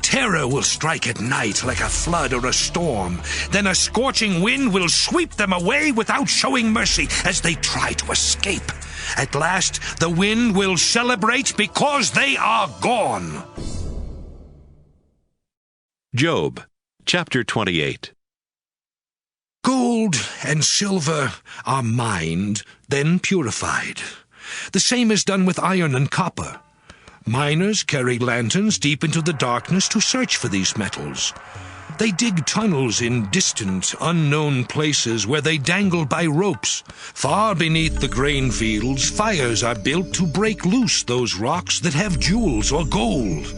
Terror will strike at night like a flood or a storm. Then a scorching wind will sweep them away without showing mercy as they try to escape. At last, the wind will celebrate because they are gone. Job, chapter 28. Gold and silver are mined, then purified. The same is done with iron and copper. Miners carry lanterns deep into the darkness to search for these metals. They dig tunnels in distant, unknown places where they dangle by ropes. Far beneath the grain fields, fires are built to break loose those rocks that have jewels or gold.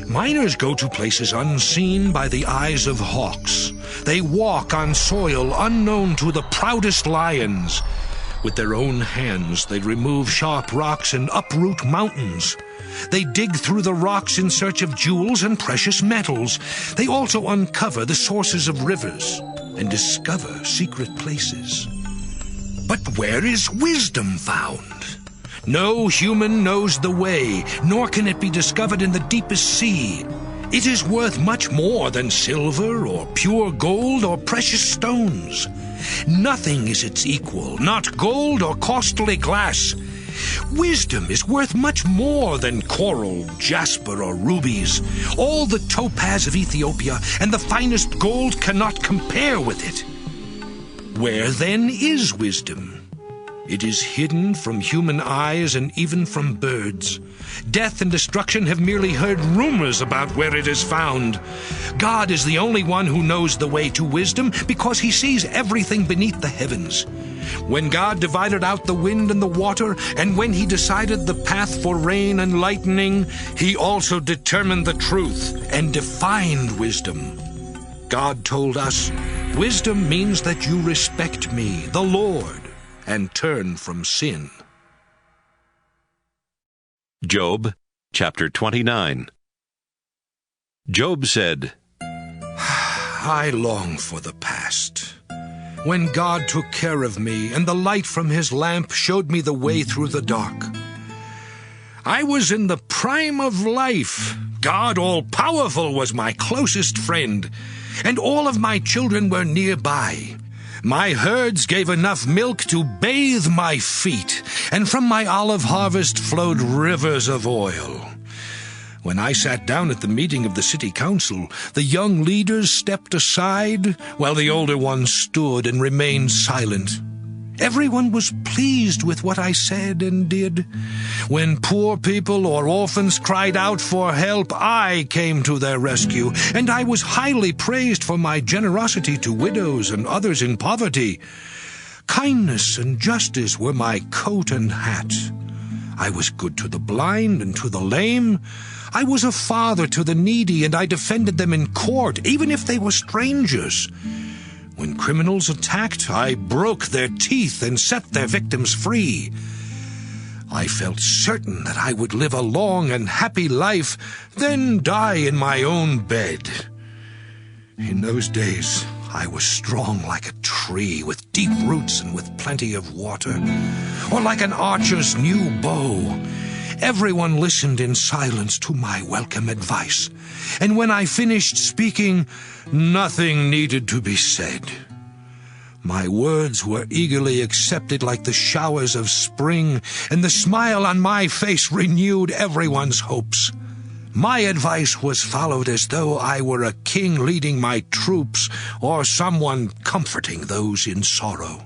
Miners go to places unseen by the eyes of hawks. They walk on soil unknown to the proudest lions. With their own hands, they remove sharp rocks and uproot mountains. They dig through the rocks in search of jewels and precious metals. They also uncover the sources of rivers and discover secret places. But where is wisdom found? No human knows the way, nor can it be discovered in the deepest sea. It is worth much more than silver or pure gold or precious stones. Nothing is its equal, not gold or costly glass. Wisdom is worth much more than coral, jasper, or rubies. All the topaz of Ethiopia and the finest gold cannot compare with it. Where then is wisdom? It is hidden from human eyes and even from birds. Death and destruction have merely heard rumors about where it is found. God is the only one who knows the way to wisdom because he sees everything beneath the heavens. When God divided out the wind and the water, and when he decided the path for rain and lightning, he also determined the truth and defined wisdom. God told us, wisdom means that you respect me, the Lord, and turn from sin. Job, chapter 29. Job said, I long for the past, when God took care of me, and the light from his lamp showed me the way through the dark. I was in the prime of life. God all-powerful was my closest friend, and all of my children were nearby. My herds gave enough milk to bathe my feet, and from my olive harvest flowed rivers of oil. When I sat down at the meeting of the city council, the young leaders stepped aside, while the older ones stood and remained silent. Everyone was pleased with what I said and did. When poor people or orphans cried out for help, I came to their rescue, and I was highly praised for my generosity to widows and others in poverty. Kindness and justice were my coat and hat. I was good to the blind and to the lame. I was a father to the needy, and I defended them in court, even if they were strangers. When criminals attacked, I broke their teeth and set their victims free. I felt certain that I would live a long and happy life, then die in my own bed. In those days, I was strong like a tree with deep roots and with plenty of water, or like an archer's new bow. Everyone listened in silence to my welcome advice, and when I finished speaking, nothing needed to be said. My words were eagerly accepted like the showers of spring, and the smile on my face renewed everyone's hopes. My advice was followed as though I were a king leading my troops, or someone comforting those in sorrow.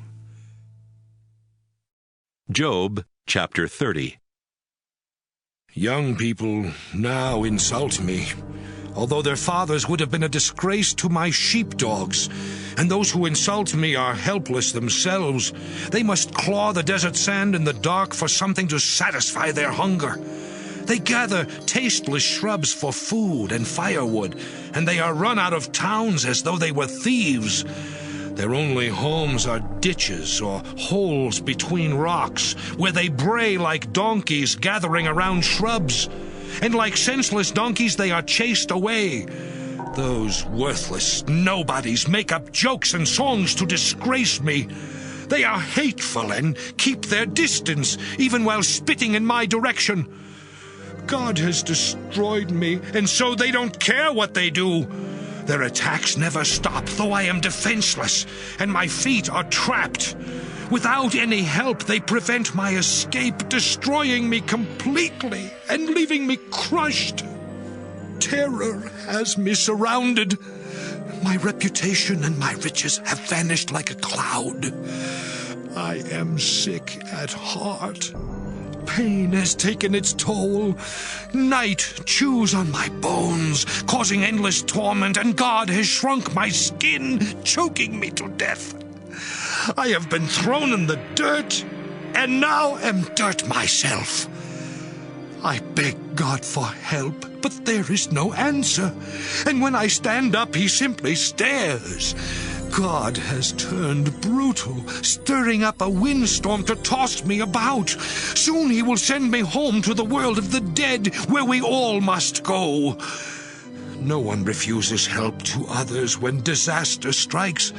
Job chapter 30. Young people now insult me, although their fathers would have been a disgrace to my sheepdogs. And those who insult me are helpless themselves. They must claw the desert sand in the dark for something to satisfy their hunger. They gather tasteless shrubs for food and firewood, and they are run out of towns as though they were thieves. Their only homes are ditches or holes between rocks, where they bray like donkeys gathering around shrubs. And like senseless donkeys, they are chased away. Those worthless nobodies make up jokes and songs to disgrace me. They are hateful and keep their distance, even while spitting in my direction. God has destroyed me, and so they don't care what they do. Their attacks never stop, though I am defenseless, and my feet are trapped. Without any help, they prevent my escape, destroying me completely and leaving me crushed. Terror has me surrounded. My reputation and my riches have vanished like a cloud. I am sick at heart. Pain has taken its toll. Night chews on my bones, causing endless torment, and God has shrunk my skin, choking me to death. I have been thrown in the dirt, and now am dirt myself. I beg God for help, but there is no answer. And when I stand up, he simply stares. God has turned brutal, stirring up a windstorm to toss me about. Soon he will send me home to the world of the dead, where we all must go. No one refuses help to others when disaster strikes.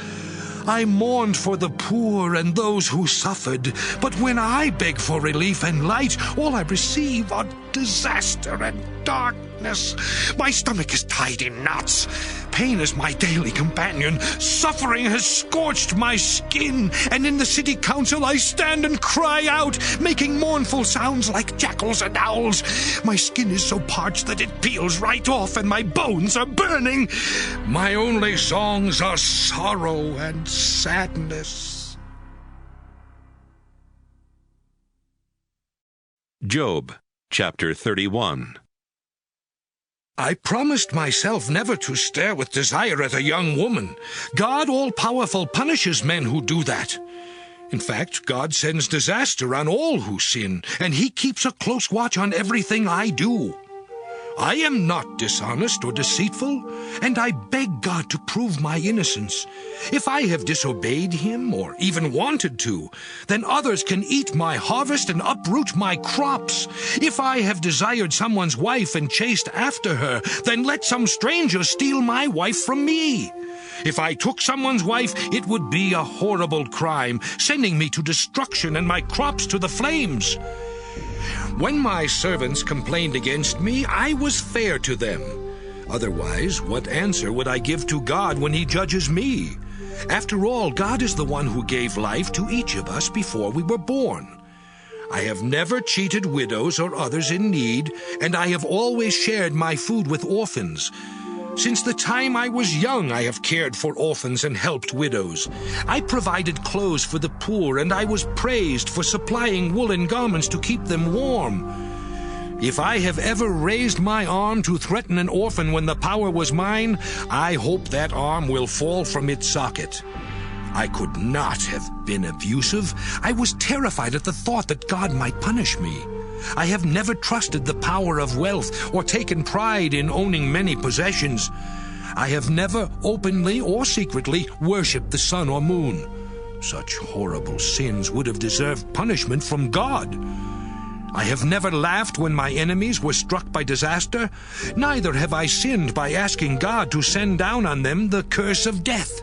I mourned for the poor and those who suffered, but when I beg for relief and light, all I receive are disaster and darkness. My stomach is tied in knots. Pain is my daily companion. Suffering has scorched my skin, and in the city council I stand and cry out, making mournful sounds like jackals and owls. My skin is so parched that it peels right off, and my bones are burning. My only songs are sorrow and sadness. Job chapter 31. I promised myself never to stare with desire at a young woman. God all-powerful punishes men who do that. In fact, God sends disaster on all who sin, and he keeps a close watch on everything I do. I am not dishonest or deceitful, and I beg God to prove my innocence. If I have disobeyed him, or even wanted to, then others can eat my harvest and uproot my crops. If I have desired someone's wife and chased after her, then let some stranger steal my wife from me. If I took someone's wife, it would be a horrible crime, sending me to destruction and my crops to the flames. When my servants complained against me, I was fair to them. Otherwise, what answer would I give to God when he judges me? After all, God is the one who gave life to each of us before we were born. I have never cheated widows or others in need, and I have always shared my food with orphans. Since the time I was young, I have cared for orphans and helped widows. I provided clothes for the poor, and I was praised for supplying woolen garments to keep them warm. If I have ever raised my arm to threaten an orphan when the power was mine, I hope that arm will fall from its socket. I could not have been abusive. I was terrified at the thought that God might punish me. I have never trusted the power of wealth or taken pride in owning many possessions. I have never openly or secretly worshipped the sun or moon. Such horrible sins would have deserved punishment from God. I have never laughed when my enemies were struck by disaster. Neither have I sinned by asking God to send down on them the curse of death.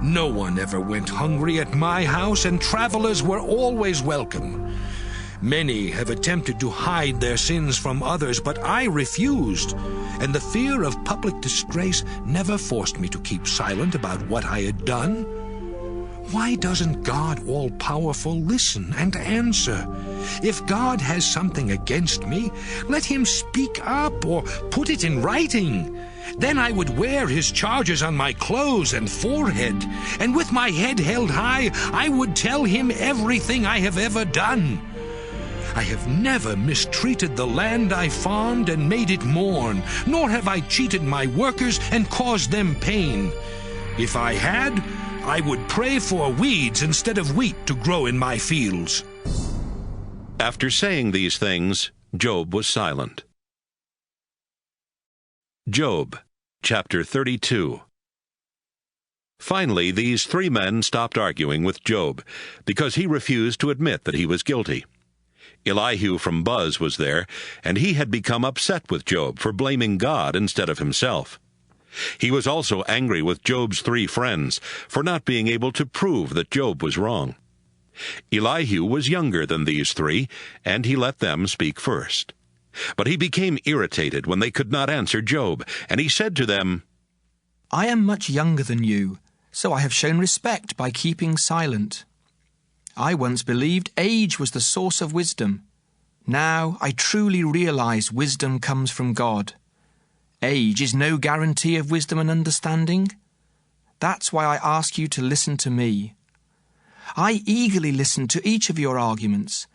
No one ever went hungry at my house, and travelers were always welcome. Many have attempted to hide their sins from others, but I refused, and the fear of public disgrace never forced me to keep silent about what I had done. Why doesn't God all-powerful listen and answer? If God has something against me, let him speak up or put it in writing. Then I would wear his charges on my clothes and forehead, and with my head held high, I would tell him everything I have ever done. I have never mistreated the land I farmed and made it mourn, nor have I cheated my workers and caused them pain. If I had, I would pray for weeds instead of wheat to grow in my fields. After saying these things, Job was silent. Job, chapter 32. Finally, these three men stopped arguing with Job, because he refused to admit that he was guilty. Elihu from Buz was there, and he had become upset with Job for blaming God instead of himself. He was also angry with Job's three friends for not being able to prove that Job was wrong. Elihu was younger than these three, and he let them speak first. But he became irritated when they could not answer Job, and he said to them, I am much younger than you, so I have shown respect by keeping silent. I once believed age was the source of wisdom. Now I truly realize wisdom comes from God. Age is no guarantee of wisdom and understanding. That's why I ask you to listen to me. I eagerly listened to each of your arguments,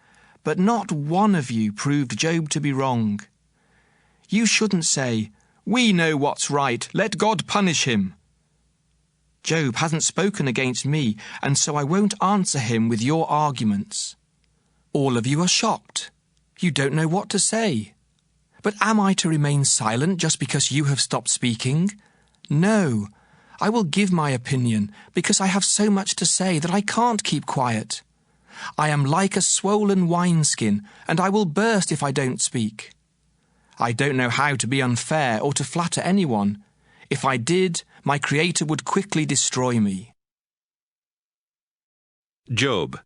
but not one of you proved Job to be wrong. You shouldn't say, we know what's right, let God punish him. Job hasn't spoken against me, and so I won't answer him with your arguments. All of you are shocked. You don't know what to say. But am I to remain silent just because you have stopped speaking? No, I will give my opinion, because I have so much to say that I can't keep quiet. I am like a swollen wineskin, and I will burst if I don't speak. I don't know how to be unfair or to flatter anyone. If I did, my Creator would quickly destroy me. Job,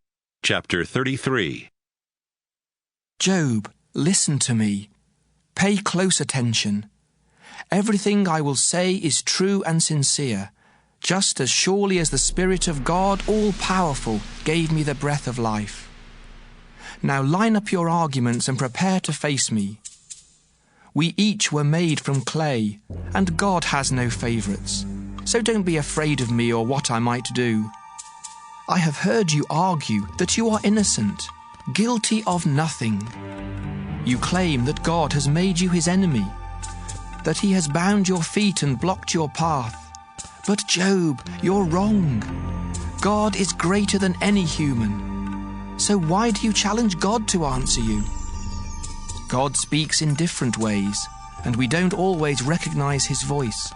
chapter 33. Job, listen to me. Pay close attention. Everything I will say is true and sincere, just as surely as the Spirit of God, all-powerful, gave me the breath of life. Now line up your arguments and prepare to face me. We each were made from clay, and God has no favourites, so don't be afraid of me or what I might do. I have heard you argue that you are innocent, guilty of nothing. You claim that God has made you his enemy, that he has bound your feet and blocked your path. But Job, you're wrong. God is greater than any human. So why do you challenge God to answer you? God speaks in different ways, and we don't always recognize his voice.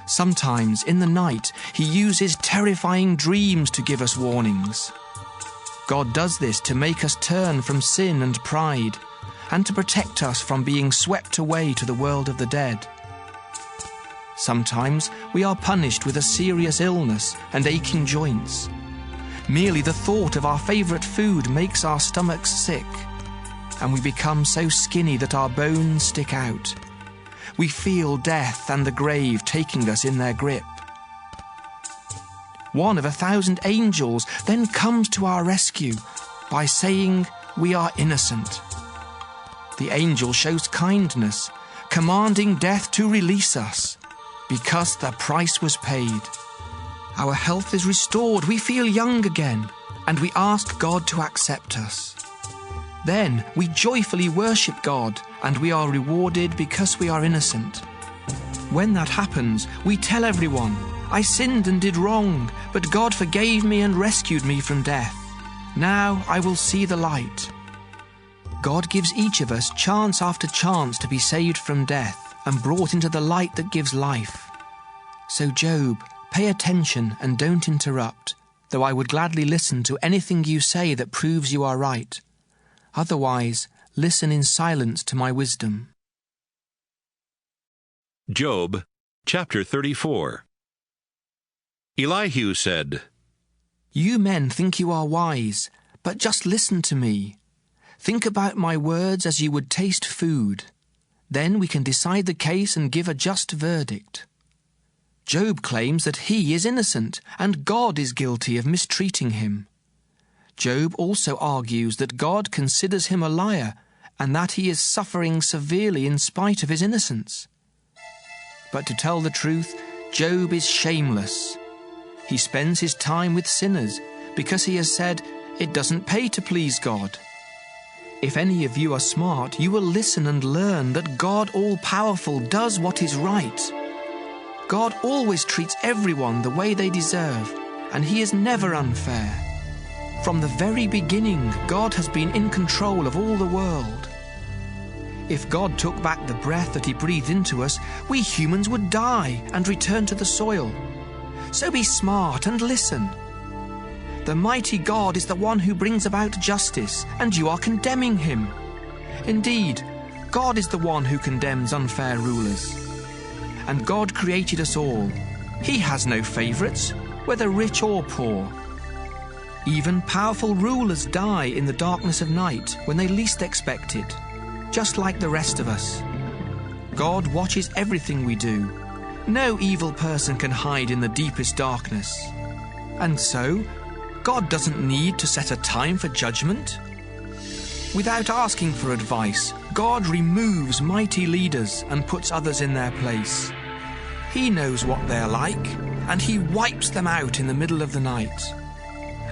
Sometimes, in the night, he uses terrifying dreams to give us warnings. God does this to make us turn from sin and pride, and to protect us from being swept away to the world of the dead. Sometimes we are punished with a serious illness and aching joints. Merely the thought of our favorite food makes our stomachs sick, and we become so skinny that our bones stick out. We feel death and the grave taking us in their grip. One of 1,000 angels then comes to our rescue by saying we are innocent. The angel shows kindness, commanding death to release us, because the price was paid. Our health is restored, we feel young again, and we ask God to accept us. Then we joyfully worship God, and we are rewarded because we are innocent. When that happens, we tell everyone, I sinned and did wrong, but God forgave me and rescued me from death. Now I will see the light. God gives each of us chance after chance to be saved from death and brought into the light that gives life. So Job, pay attention and don't interrupt, though I would gladly listen to anything you say that proves you are right. Otherwise, listen in silence to my wisdom. Job, chapter 34. Elihu said, You men think you are wise, but just listen to me. Think about my words as you would taste food. Then we can decide the case and give a just verdict. Job claims that he is innocent and God is guilty of mistreating him. Job also argues that God considers him a liar and that he is suffering severely in spite of his innocence. But to tell the truth, Job is shameless. He spends his time with sinners because he has said it doesn't pay to please God. If any of you are smart, you will listen and learn that God all-powerful does what is right. God always treats everyone the way they deserve, and he is never unfair. From the very beginning, God has been in control of all the world. If God took back the breath that he breathed into us, we humans would die and return to the soil. So be smart and listen. The mighty God is the one who brings about justice, and you are condemning him. Indeed, God is the one who condemns unfair rulers. And God created us all. He has no favourites, whether rich or poor. Even powerful rulers die in the darkness of night when they least expect it, just like the rest of us. God watches everything we do. No evil person can hide in the deepest darkness. And so, God doesn't need to set a time for judgment. Without asking for advice, God removes mighty leaders and puts others in their place. He knows what they're like, and he wipes them out in the middle of the night.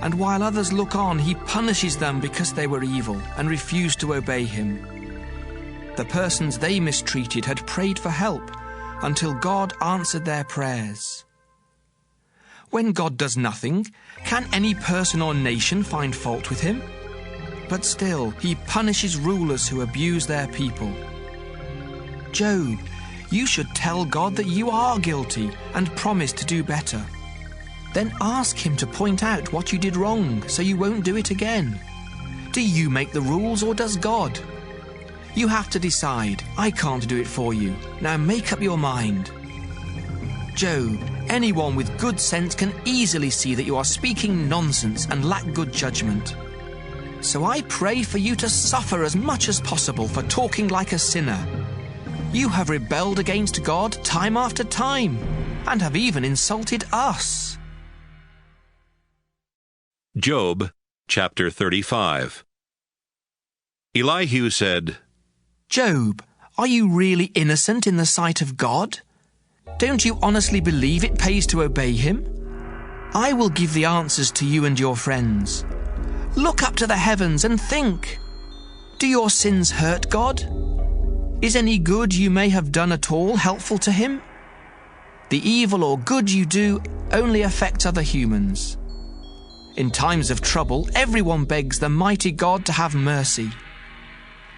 And while others look on, he punishes them because they were evil and refused to obey him. The persons they mistreated had prayed for help until God answered their prayers. When God does nothing, can any person or nation find fault with him? But still, he punishes rulers who abuse their people. Job, you should tell God that you are guilty and promise to do better. Then ask him to point out what you did wrong so you won't do it again. Do you make the rules or does God? You have to decide. I can't do it for you. Now make up your mind. Job, anyone with good sense can easily see that you are speaking nonsense and lack good judgment. So I pray for you to suffer as much as possible for talking like a sinner. You have rebelled against God time after time, and have even insulted us. Job, chapter 35. Elihu said, Job, are you really innocent in the sight of God? Don't you honestly believe it pays to obey him? I will give the answers to you and your friends. Look up to the heavens and think. Do your sins hurt God? Is any good you may have done at all helpful to him? The evil or good you do only affects other humans. In times of trouble, everyone begs the mighty God to have mercy.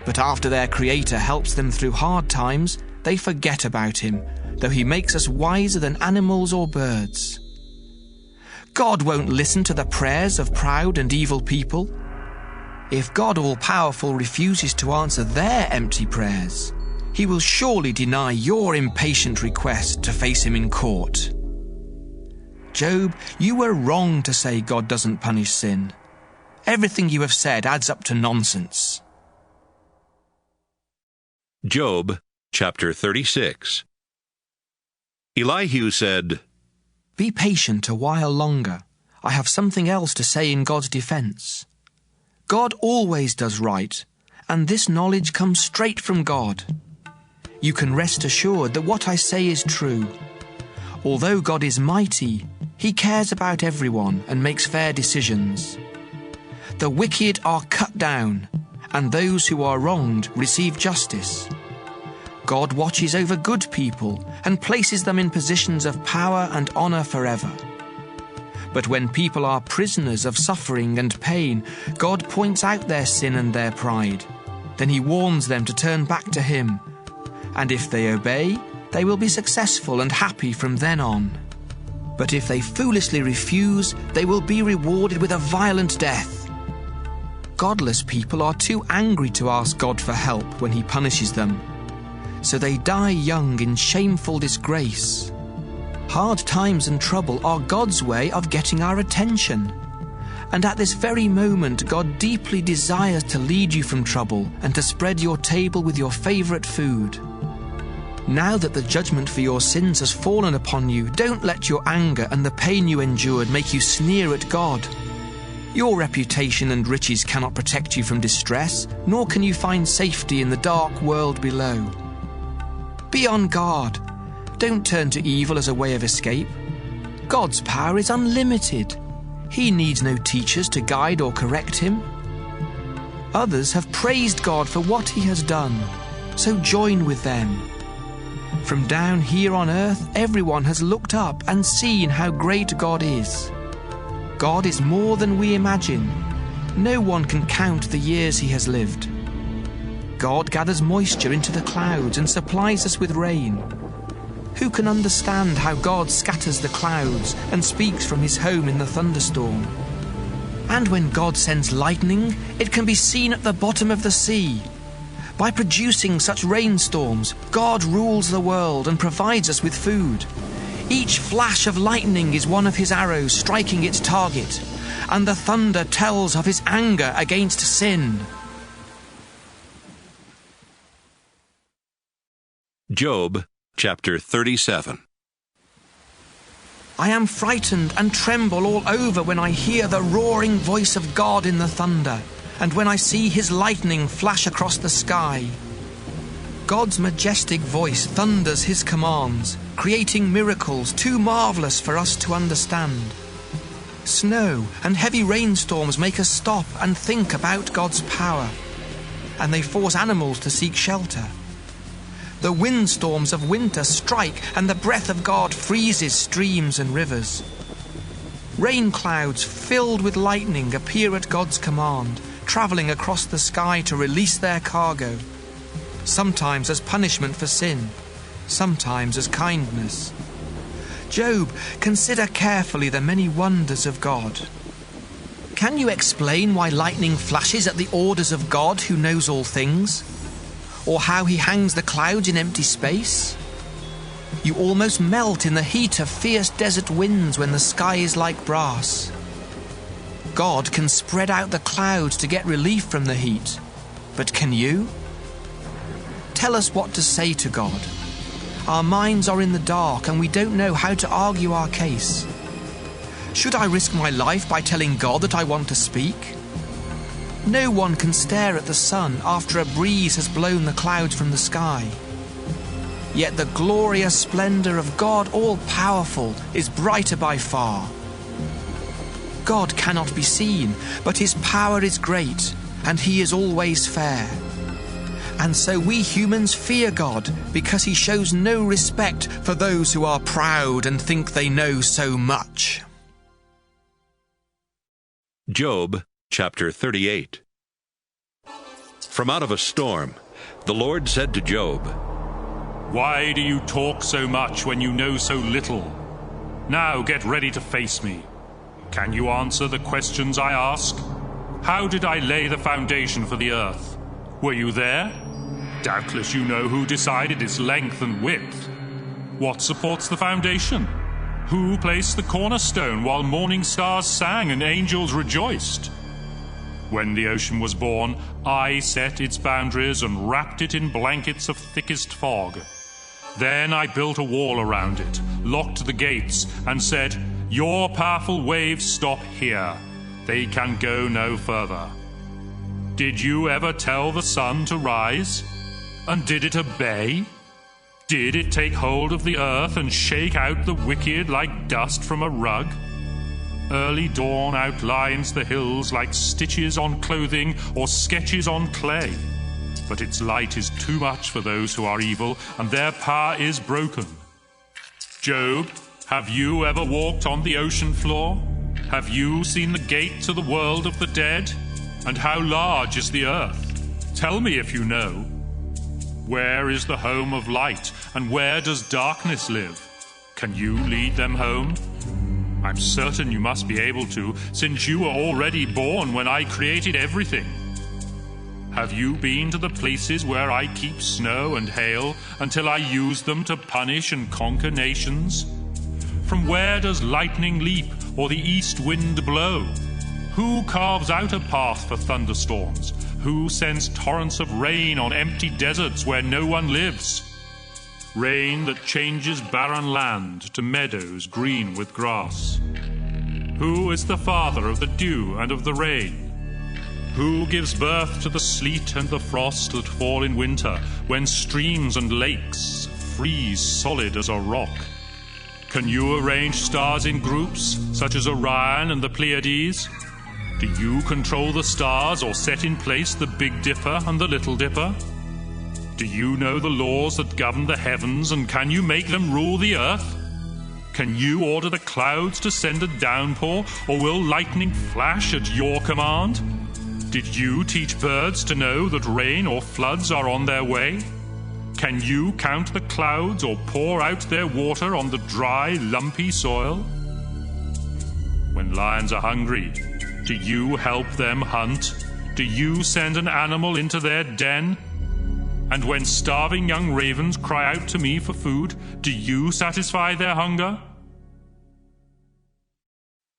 But after their Creator helps them through hard times, they forget about him, though he makes us wiser than animals or birds. God won't listen to the prayers of proud and evil people. If God all-powerful refuses to answer their empty prayers, he will surely deny your impatient request to face him in court. Job, you were wrong to say God doesn't punish sin. Everything you have said adds up to nonsense. Job, chapter 36. Elihu said, Be patient a while longer. I have something else to say in God's defense. God always does right, and this knowledge comes straight from God. you can rest assured that what I say is true. Although God is mighty, he cares about everyone and makes fair decisions. The wicked are cut down, and those who are wronged receive justice. God watches over good people and places them in positions of power and honor forever. But when people are prisoners of suffering and pain, God points out their sin and their pride. Then he warns them to turn back to him. And if they obey, they will be successful and happy from then on. But if they foolishly refuse, they will be rewarded with a violent death. Godless people are too angry to ask God for help when he punishes them. So they die young in shameful disgrace. Hard times and trouble are God's way of getting our attention. And at this very moment, God deeply desires to lead you from trouble and to spread your table with your favorite food. Now that the judgment for your sins has fallen upon you, don't let your anger and the pain you endured make you sneer at God. Your reputation and riches cannot protect you from distress, nor can you find safety in the dark world below. Be on guard. Don't turn to evil as a way of escape. God's power is unlimited. He needs no teachers to guide or correct him. Others have praised God for what he has done, so join with them. From down here on earth, everyone has looked up and seen how great God is. God is more than we imagine. No one can count the years he has lived. God gathers moisture into the clouds and supplies us with rain. Who can understand how God scatters the clouds and speaks from his home in the thunderstorm? And when God sends lightning, it can be seen at the bottom of the sea. By producing such rainstorms, God rules the world and provides us with food. Each flash of lightning is one of his arrows striking its target, and the thunder tells of his anger against sin. Job chapter 37. I am frightened and tremble all over when I hear the roaring voice of God in the thunder, and when I see his lightning flash across the sky. God's majestic voice thunders his commands, creating miracles too marvelous for us to understand. Snow and heavy rainstorms make us stop and think about God's power, and they force animals to seek shelter. The windstorms of winter strike, and the breath of God freezes streams and rivers. Rain clouds filled with lightning appear at God's command, travelling across the sky to release their cargo, sometimes as punishment for sin, sometimes as kindness. Job, consider carefully the many wonders of God. Can you explain why lightning flashes at the orders of God who knows all things? Or how he hangs the clouds in empty space? You almost melt in the heat of fierce desert winds when the sky is like brass. God can spread out the clouds to get relief from the heat, but can you? Tell us what to say to God. Our minds are in the dark and we don't know how to argue our case. Should I risk my life by telling God that I want to speak? No one can stare at the sun after a breeze has blown the clouds from the sky. Yet the glorious splendor of God all-powerful is brighter by far. God cannot be seen, but his power is great, and he is always fair. And so we humans fear God, because he shows no respect for those who are proud and think they know so much. Job chapter 38. From out of a storm, the Lord said to Job, "Why do you talk so much when you know so little? Now get ready to face me. Can you answer the questions I ask? How did I lay the foundation for the earth? Were you there? Doubtless you know who decided its length and width. What supports the foundation? Who placed the cornerstone while morning stars sang and angels rejoiced? When the ocean was born, I set its boundaries and wrapped it in blankets of thickest fog. Then I built a wall around it, locked the gates, and said, 'Your powerful waves stop here. They can go no further.' Did you ever tell the sun to rise? And did it obey? Did it take hold of the earth and shake out the wicked like dust from a rug? Early dawn outlines the hills like stitches on clothing or sketches on clay. But its light is too much for those who are evil, and their power is broken. Job, have you ever walked on the ocean floor? Have you seen the gate to the world of the dead? And how large is the earth? Tell me if you know. Where is the home of light, and where does darkness live? Can you lead them home? I'm certain you must be able to, since you were already born when I created everything. Have you been to the places where I keep snow and hail until I use them to punish and conquer nations? From where does lightning leap or the east wind blow? Who carves out a path for thunderstorms? Who sends torrents of rain on empty deserts where no one lives? Rain that changes barren land to meadows green with grass. Who is the father of the dew and of the rain? Who gives birth to the sleet and the frost that fall in winter, when streams and lakes freeze solid as a rock? Can you arrange stars in groups, such as Orion and the Pleiades? Do you control the stars or set in place the Big Dipper and the Little Dipper? Do you know the laws that govern the heavens, and can you make them rule the earth? Can you order the clouds to send a downpour, or will lightning flash at your command? Did you teach birds to know that rain or floods are on their way? Can you count the clouds or pour out their water on the dry, lumpy soil? When lions are hungry, do you help them hunt? Do you send an animal into their den? And when starving young ravens cry out to me for food, do you satisfy their hunger?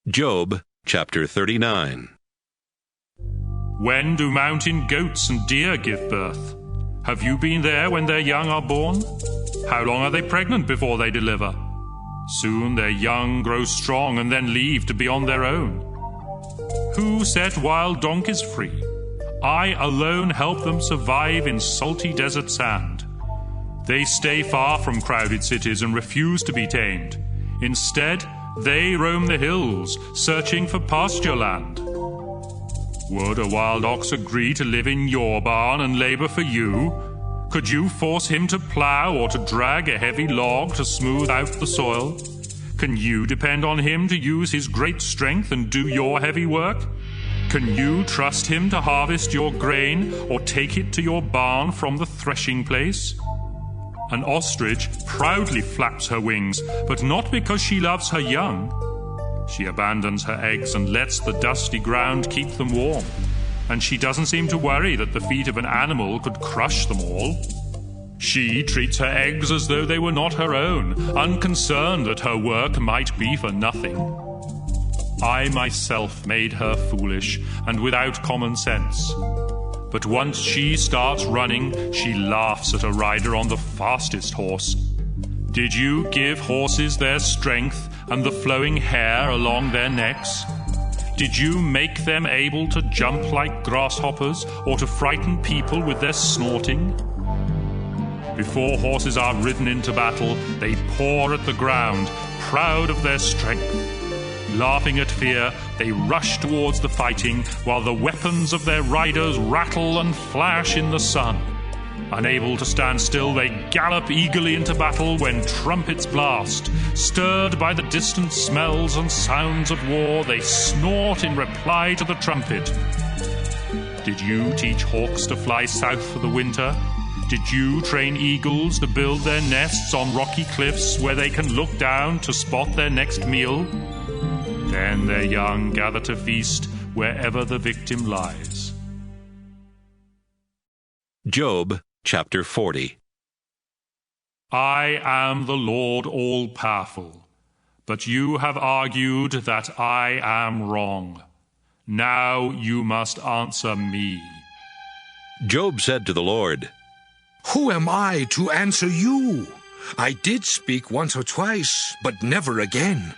Job chapter 39. When do mountain goats and deer give birth? Have you been there when their young are born? How long are they pregnant before they deliver? Soon their young grow strong and then leave to be on their own. Who set wild donkeys free? I alone help them survive in salty desert sand. They stay far from crowded cities and refuse to be tamed. Instead, they roam the hills, searching for pasture land. Would a wild ox agree to live in your barn and labor for you? Could you force him to plow or to drag a heavy log to smooth out the soil? Can you depend on him to use his great strength and do your heavy work? Can you trust him to harvest your grain or take it to your barn from the threshing place? An ostrich proudly flaps her wings, but not because she loves her young. She abandons her eggs and lets the dusty ground keep them warm. And she doesn't seem to worry that the feet of an animal could crush them all. She treats her eggs as though they were not her own, unconcerned that her work might be for nothing. I myself made her foolish and without common sense. But once she starts running, she laughs at a rider on the fastest horse. Did you give horses their strength and the flowing hair along their necks? Did you make them able to jump like grasshoppers or to frighten people with their snorting? Before horses are ridden into battle, they paw at the ground, proud of their strength. Laughing at fear, they rush towards the fighting, while the weapons of their riders rattle and flash in the sun. Unable to stand still, they gallop eagerly into battle when trumpets blast. Stirred by the distant smells and sounds of war, they snort in reply to the trumpet. Did you teach hawks to fly south for the winter? Did you train eagles to build their nests on rocky cliffs where they can look down to spot their next meal? Then their young gather to feast wherever the victim lies. Job chapter 40. I am the Lord all-powerful, but you have argued that I am wrong. Now you must answer me. Job said to the Lord, Who am I to answer you? I did speak once or twice, but never again.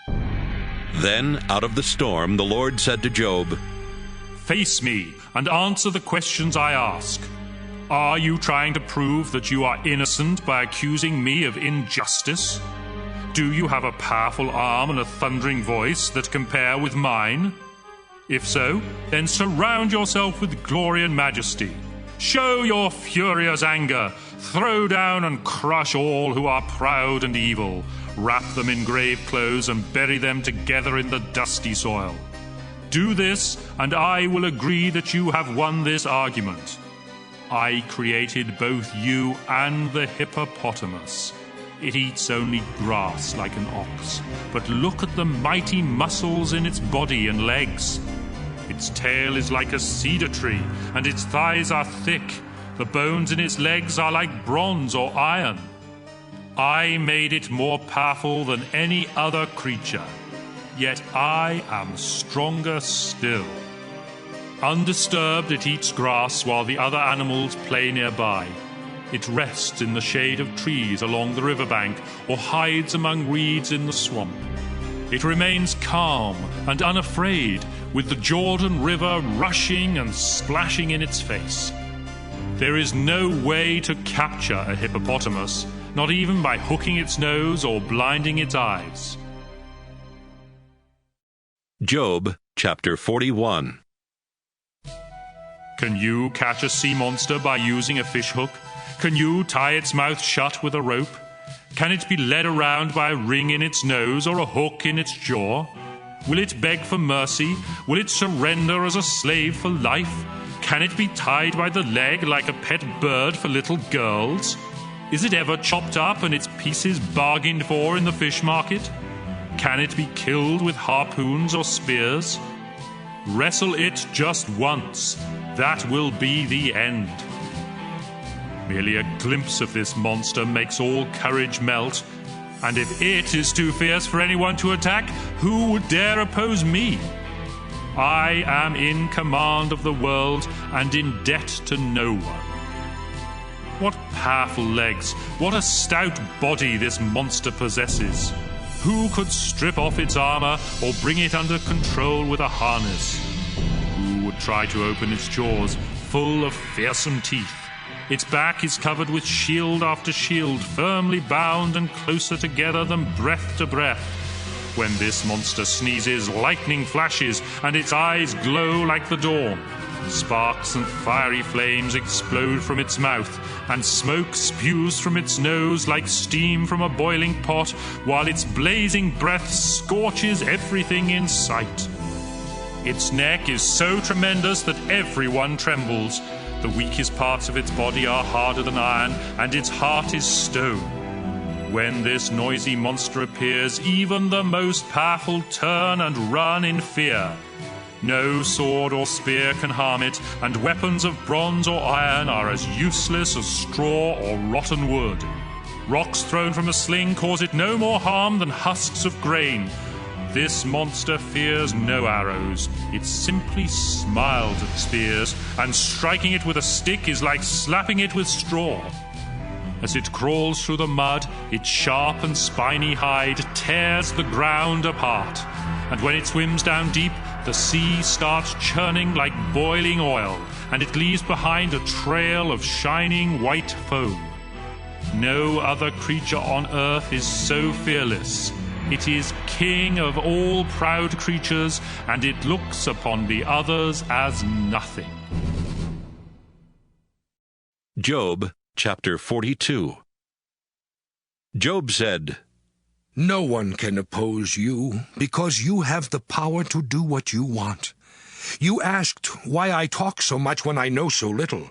Then out of the storm the Lord said to Job, Face me and answer the questions I ask. Are you trying to prove that you are innocent by accusing me of injustice? Do you have a powerful arm and a thundering voice that compare with mine? If so, then surround yourself with glory and majesty. Show your furious anger. Throw down and crush all who are proud and evil. Wrap them in grave clothes and bury them together in the dusty soil. Do this, and I will agree that you have won this argument. I created both you and the hippopotamus. It eats only grass like an ox, but look at the mighty muscles in its body and legs. Its tail is like a cedar tree, and its thighs are thick. The bones in its legs are like bronze or iron. I made it more powerful than any other creature, yet I am stronger still. Undisturbed, it eats grass while the other animals play nearby. It rests in the shade of trees along the riverbank or hides among reeds in the swamp. It remains calm and unafraid, with the Jordan River rushing and splashing in its face. There is no way to capture a hippopotamus, not even by hooking its nose or blinding its eyes. Job chapter 41. Can you catch a sea monster by using a fish hook? Can you tie its mouth shut with a rope? Can it be led around by a ring in its nose or a hook in its jaw? Will it beg for mercy? Will it surrender as a slave for life? Can it be tied by the leg like a pet bird for little girls? Is it ever chopped up and its pieces bargained for in the fish market? Can it be killed with harpoons or spears? Wrestle it just once. That will be the end. Merely a glimpse of this monster makes all courage melt. And if it is too fierce for anyone to attack, who would dare oppose me? I am in command of the world and in debt to no one. What powerful legs, what a stout body this monster possesses. Who could strip off its armor or bring it under control with a harness? Who would try to open its jaws, full of fearsome teeth? Its back is covered with shield after shield, firmly bound and closer together than breath to breath. When this monster sneezes, lightning flashes, and its eyes glow like the dawn. Sparks and fiery flames explode from its mouth, and smoke spews from its nose like steam from a boiling pot, while its blazing breath scorches everything in sight. Its neck is so tremendous that everyone trembles. The weakest parts of its body are harder than iron, and its heart is stone. When this noisy monster appears, even the most powerful turn and run in fear. No sword or spear can harm it, and weapons of bronze or iron are as useless as straw or rotten wood. Rocks thrown from a sling cause it no more harm than husks of grain. This monster fears no arrows. It simply smiles at spears, and striking it with a stick is like slapping it with straw. As it crawls through the mud, its sharp and spiny hide tears the ground apart. And when it swims down deep, the sea starts churning like boiling oil, and it leaves behind a trail of shining white foam. No other creature on earth is so fearless. It is king of all proud creatures, and it looks upon the others as nothing. Job chapter 42. Job said, No one can oppose you, because you have the power to do what you want. You asked why I talk so much when I know so little.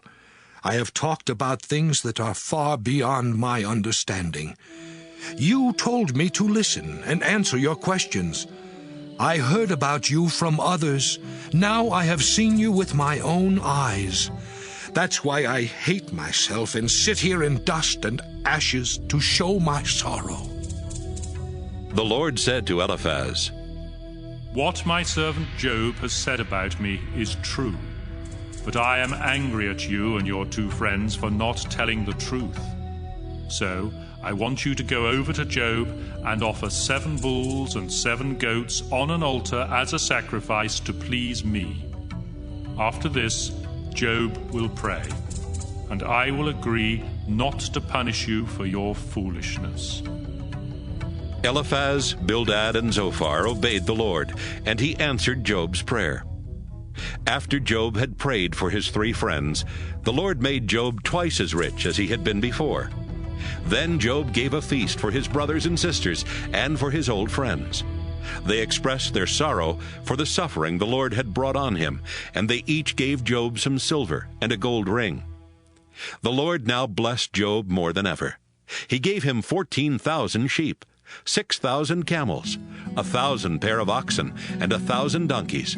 I have talked about things that are far beyond my understanding. You told me to listen and answer your questions. I heard about you from others. Now I have seen you with my own eyes. That's why I hate myself and sit here in dust and ashes to show my sorrow. The Lord said to Eliphaz, What my servant Job has said about me is true, but I am angry at you and your two friends for not telling the truth. So I want you to go over to Job and offer 7 bulls and 7 goats on an altar as a sacrifice to please me. After this, Job will pray, and I will agree not to punish you for your foolishness." Eliphaz, Bildad, and Zophar obeyed the Lord, and he answered Job's prayer. After Job had prayed for his 3 friends, the Lord made Job twice as rich as he had been before. Then Job gave a feast for his brothers and sisters and for his old friends. They expressed their sorrow for the suffering the Lord had brought on him, and they each gave Job some silver and a gold ring. The Lord now blessed Job more than ever. He gave him 14,000 sheep, 6,000 camels, 1,000 pair of oxen, and 1,000 donkeys.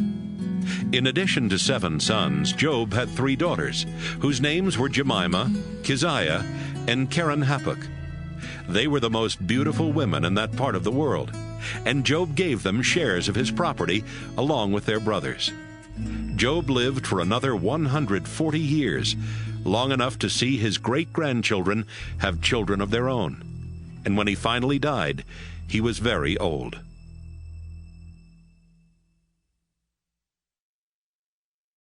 In addition to 7 sons, Job had 3 daughters, whose names were Jemimah, Keziah, and Keren-Happuch. They were the most beautiful women in that part of the world, and Job gave them shares of his property along with their brothers. Job lived for another 140 years, long enough to see his great-grandchildren have children of their own. And when he finally died, he was very old.